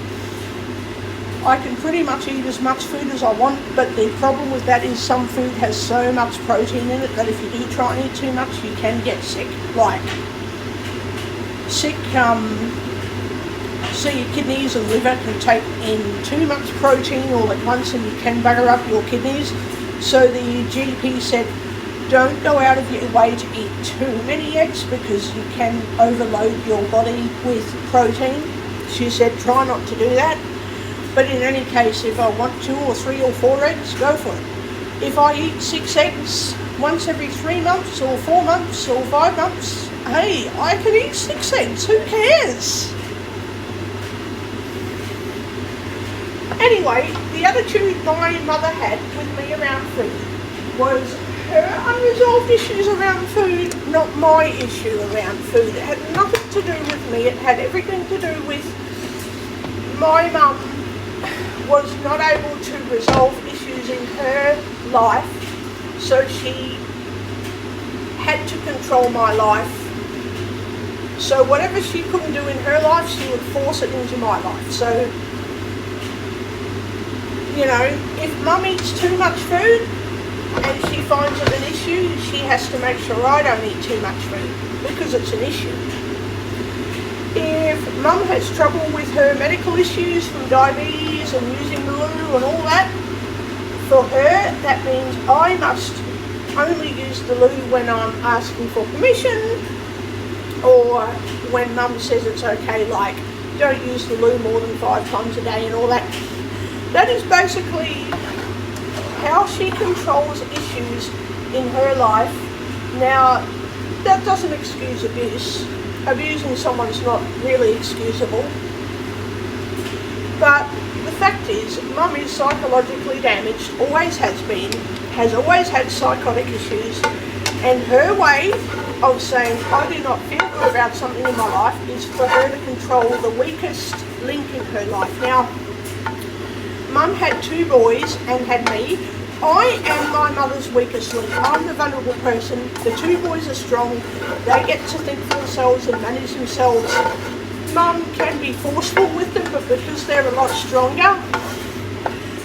I can pretty much eat as much food as I want, but the problem with that is some food has so much protein in it that if you do try and eat too much, you can get sick. So your kidneys and liver can take in too much protein all at once and you can bugger up your kidneys. So the GP said, don't go out of your way to eat too many eggs because you can overload your body with protein. She said, try not to do that. But in any case, if I want 2 or 3 or 4 eggs, go for it. If I eat 6 eggs once every 3 months or 4 months or 5 months, hey, I can eat 6 eggs, who cares? Anyway, the attitude my mother had with me around food was her unresolved issues around food, not my issue around food. It had nothing to do with me, it had everything to do with my mum was not able to resolve issues in her life, so she had to control my life. So whatever she couldn't do in her life, she would force it into my life. So, you know, if mum eats too much food and she finds it an issue, she has to make sure I don't eat too much food because it's an issue. If mum has trouble with her medical issues from diabetes and using the loo and all that, for her that means I must only use the loo when I'm asking for permission or when mum says it's okay, like don't use the loo more than 5 times a day and all that. That is basically how she controls issues in her life. Now, that doesn't excuse abuse. Abusing someone's not really excusable. But the fact is, mum is psychologically damaged, always has been, has always had psychotic issues, and her way of saying, I do not feel good about something in my life, is for her to control the weakest link in her life. Now, mum had 2 boys and had me. I am my mother's weakest link. I'm the vulnerable person. The 2 boys are strong. They get to think for themselves and manage themselves. Mum can be forceful with them, but because they're a lot stronger,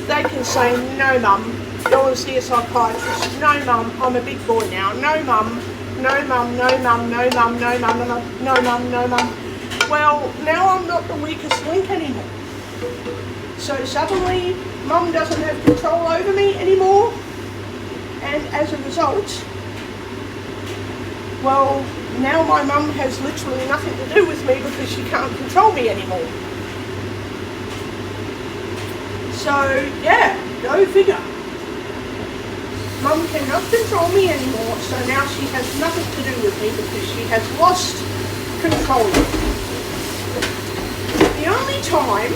they can say, no mum, go and see a psychiatrist. No mum, I'm a big boy now. No mum, no mum, no mum, no mum, no mum, no mum, no mum. Well, now I'm not the weakest link anymore. So suddenly, mum doesn't have control over me anymore, and as a result, well, now my mum has literally nothing to do with me because she can't control me anymore. So, yeah, go figure. Mum cannot control me anymore, so now she has nothing to do with me because she has lost control. The only time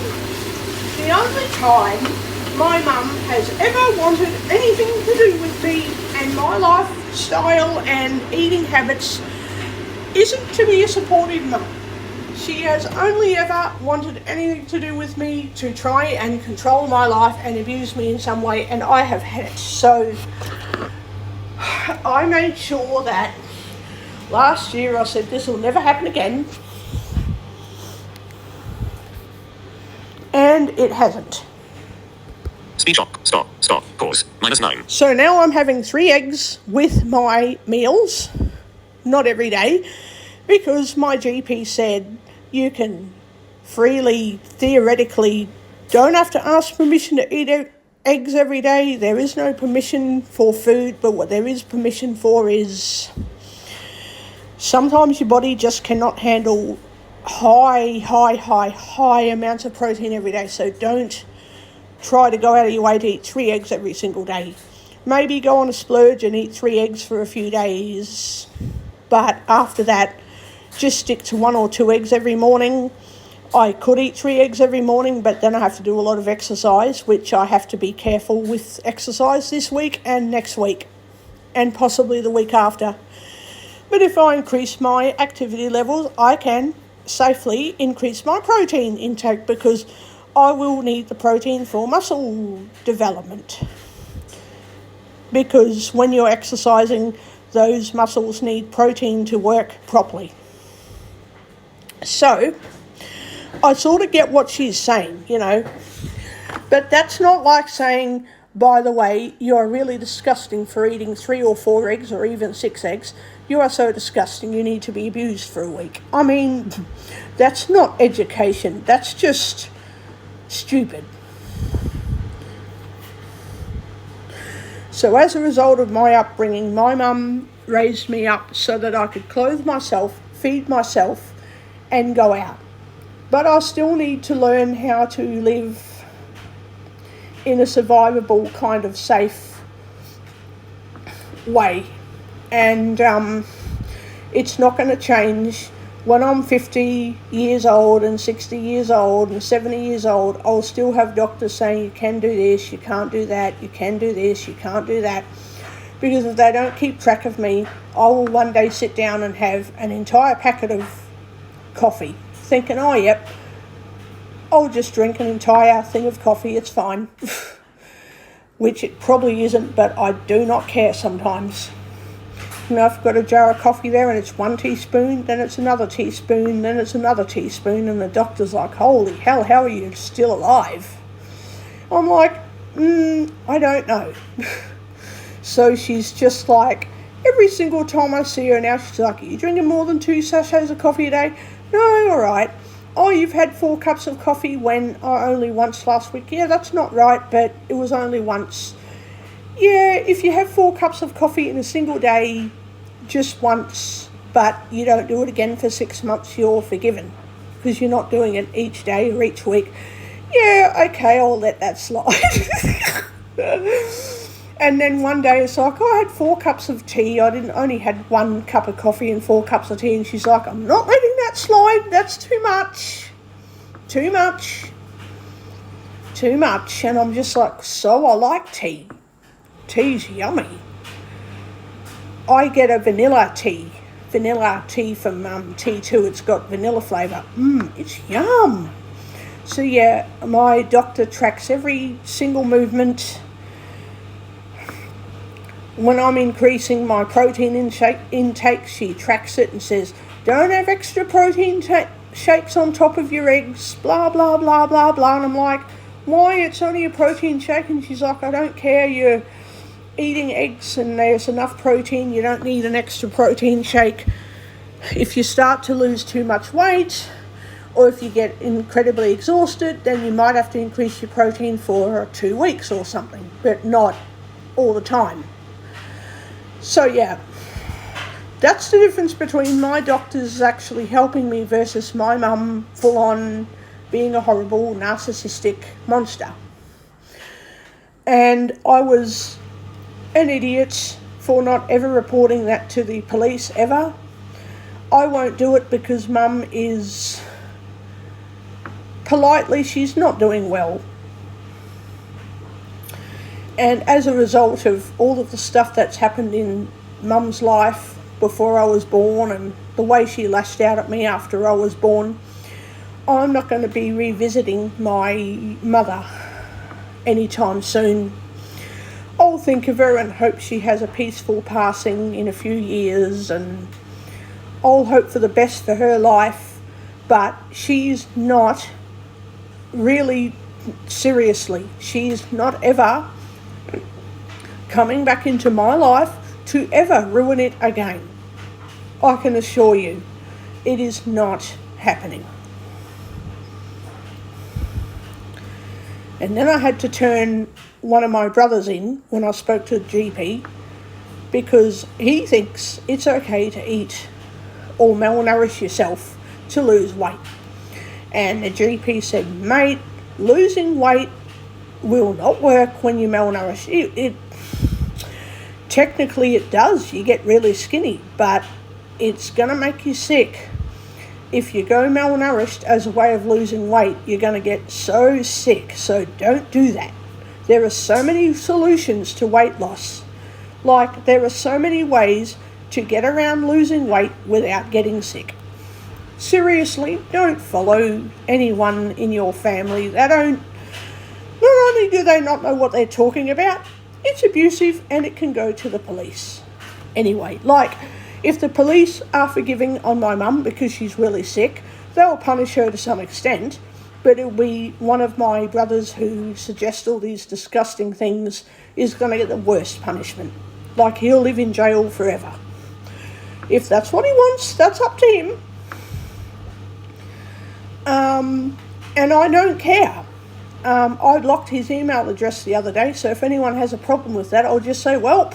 my mum has ever wanted anything to do with me and my lifestyle and eating habits isn't to be a supportive mum. She has only ever wanted anything to do with me to try and control my life and abuse me in some way, and I have had it. So I made sure that last year I said this will never happen again, and it hasn't. Speech off. Stop. Pause. -9. So now I'm having 3 eggs with my meals, not every day, because my GP said you can freely, theoretically, don't have to ask permission to eat eggs every day. There is no permission for food, but what there is permission for is sometimes your body just cannot handle high amounts of protein every day. So don't try to go out of your way to eat 3 eggs every single day. Maybe go on a splurge and eat 3 eggs for a few days. But after that, just stick to 1 or 2 eggs every morning. I could eat 3 eggs every morning, but then I have to do a lot of exercise, which I have to be careful with exercise this week and next week, and possibly the week after. But if I increase my activity levels, I can safely increase my protein intake because I will need the protein for muscle development. Because when you're exercising, those muscles need protein to work properly. So I sort of get what she's saying, you know. But that's not like saying, by the way, you're really disgusting for eating 3 or 4 eggs or even 6 eggs. You are so disgusting, you need to be abused for a week. I mean, that's not education. That's just stupid. So as a result of my upbringing, my mum raised me up so that I could clothe myself, feed myself, and go out. But I still need to learn how to live in a survivable kind of safe way. And it's not going to change. When I'm 50 years old and 60 years old and 70 years old, I'll still have doctors saying you can do this, you can't do that, you can do this, you can't do that. Because if they don't keep track of me, I will one day sit down and have an entire packet of coffee, thinking, oh, yep, I'll just drink an entire thing of coffee, it's fine. Which it probably isn't, but I do not care sometimes. You know, I've got a jar of coffee there and it's 1 teaspoon, then it's another teaspoon, then it's another teaspoon, and the doctor's like, holy hell, how are you still alive? I'm like, I don't know. So she's just like, every single time I see her now, she's like, are you drinking more than 2 sachets of coffee a day? No, all right. Oh, you've had 4 cups of coffee when only once last week. Yeah, that's not right, but it was only once. Yeah, if you have 4 cups of coffee in a single day, just once, but you don't do it again for 6 months, you're forgiven. Because you're not doing it each day or each week. Yeah, okay, I'll let that slide. And then one day it's like, I had 4 cups of tea. I only had 1 cup of coffee and 4 cups of tea. And she's like, I'm not letting that slide. That's too much. Too much. Too much. And I'm just like, so I like tea. Tea's yummy. I get a vanilla tea from T2. It's got vanilla flavour. It's yum. So yeah, my doctor tracks every single movement. When I'm increasing my protein intake, she tracks it and says, don't have extra protein shakes on top of your eggs, blah, blah, blah, blah, blah. And I'm like, why? It's only a protein shake. And she's like, I don't care. You're eating eggs and there's enough protein. You don't need an extra protein shake. If you start to lose too much weight or if you get incredibly exhausted, then you might have to increase your protein for 2 weeks or something, but not all the time. So yeah, that's the difference between my doctors actually helping me versus my mum full on being a horrible narcissistic monster. And I was an idiot for not ever reporting that to the police ever. I won't do it because Mum is, politely, she's not doing well. And as a result of all of the stuff that's happened in Mum's life before I was born and the way she lashed out at me after I was born, I'm not going to be revisiting my mother anytime soon. I'll think of her and hope she has a peaceful passing in a few years, and I'll hope for the best for her life, but she's not really, seriously, she's not ever coming back into my life to ever ruin it again. I can assure you, it is not happening. And then I had to turn one of my brothers in when I spoke to the GP, because he thinks it's okay to eat or malnourish yourself to lose weight. And the GP said, mate, losing weight will not work when you malnourish. It technically it does. You get really skinny, but it's going to make you sick. If you go malnourished as a way of losing weight, you're going to get so sick. So don't do that. There are so many solutions to weight loss. Like, there are so many ways to get around losing weight without getting sick. Seriously, don't follow anyone in your family. Not only do they not know what they're talking about, it's abusive and it can go to the police. Anyway, like, if the police are forgiving on my mum because she's really sick, they'll punish her to some extent, but it'll be one of my brothers who suggests all these disgusting things is going to get the worst punishment. Like, he'll live in jail forever. If that's what he wants, that's up to him. And I don't care. I blocked his email address the other day, so if anyone has a problem with that, I'll just say, well,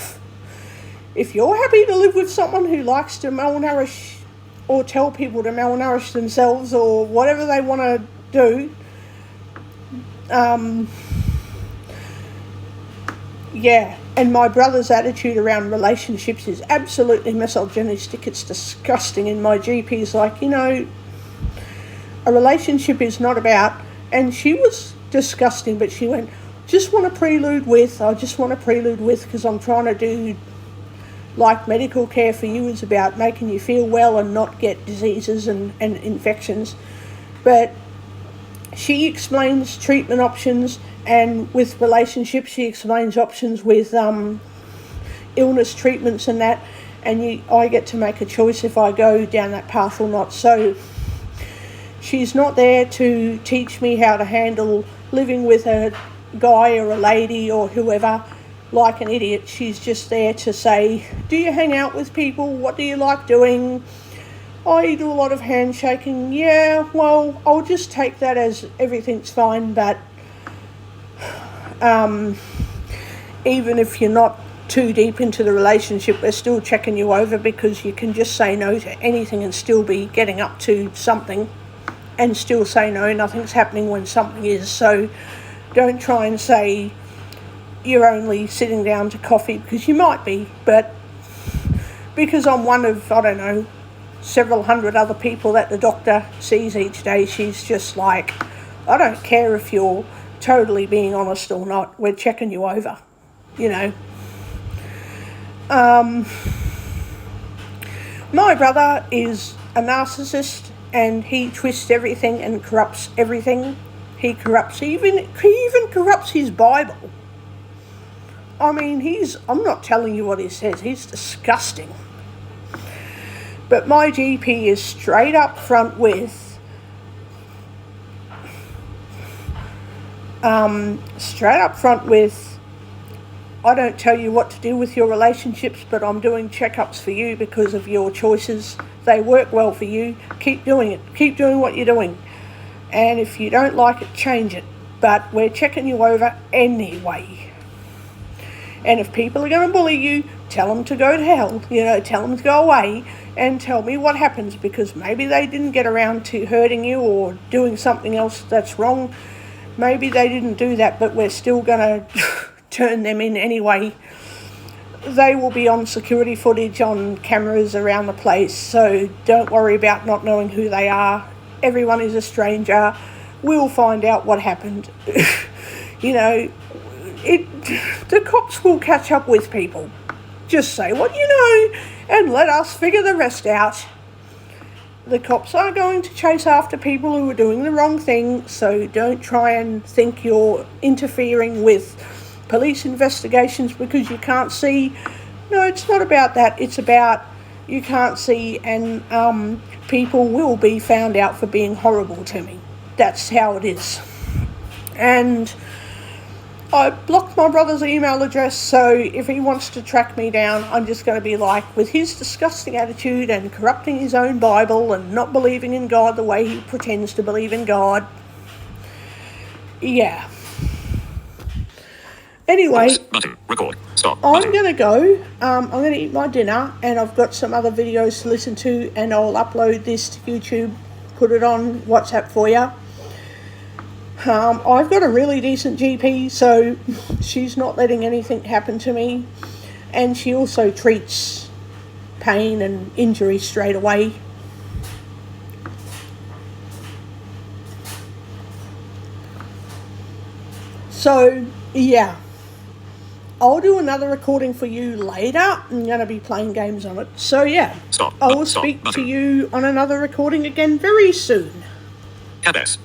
if you're happy to live with someone who likes to malnourish or tell people to malnourish themselves or whatever they want to do, yeah. And my brother's attitude around relationships is absolutely misogynistic. It's disgusting. And my GP's like, a relationship is not about, and she was disgusting, but she went, I just want to prelude with, because I'm trying to do, like, medical care for you is about making you feel well and not get diseases and infections. But she explains treatment options, and with relationships she explains options with illness treatments and that, and I get to make a choice if I go down that path or not. So she's not there to teach me how to handle living with a guy or a lady or whoever like an idiot. She's just there to say, do you hang out with people? What do you like doing? I do a lot of handshaking. Yeah, well, I'll just take that as everything's fine, but even if you're not too deep into the relationship, we're still checking you over, because you can just say no to anything and still be getting up to something and still say no, nothing's happening when something is. So don't try and say you're only sitting down to coffee, because you might be, but because I'm one of, I don't know, several hundred other people that the doctor sees each day, she's just like, I don't care if you're totally being honest or not, we're checking you over, My brother is a narcissist, and he twists everything and corrupts everything. He even corrupts his Bible. I mean, I'm not telling you what he says, he's disgusting. But my GP is straight up front with, I don't tell you what to do with your relationships, but I'm doing checkups for you because of your choices. They work well for you. Keep doing it. Keep doing what you're doing. And if you don't like it, change it. But we're checking you over anyway. And if people are going to bully you, tell them to go to hell. Tell them to go away and tell me what happens, because maybe they didn't get around to hurting you or doing something else that's wrong. Maybe they didn't do that, but we're still going to turn them in anyway. they will be on security footage on cameras around the place, so don't worry about not knowing who they are. Everyone is a stranger. We'll find out what happened. You know, the cops will catch up with people. Just say what you know and let us figure the rest out. The cops are going to chase after people who are doing the wrong thing, so don't try and think you're interfering with police investigations because you can't see. No, it's not about that. It's about you can't see, and people will be found out for being horrible to me. That's how it is. And I blocked my brother's email address, so if he wants to track me down, I'm just going to be like, with his disgusting attitude and corrupting his own Bible and not believing in God the way he pretends to believe in God. Yeah. Anyway, Pause. Button. Record. Stop. I'm Button. going to go. I'm going to eat my dinner, and I've got some other videos to listen to, and I'll upload this to YouTube, put it on WhatsApp for you. I've got a really decent GP, so she's not letting anything happen to me, and she also treats pain and injury straight away. So, yeah. I'll do another recording for you later. I'm going to be playing games on it. So, yeah. Stop. I will Stop. speak to Button. you on another recording again very soon. Tab S.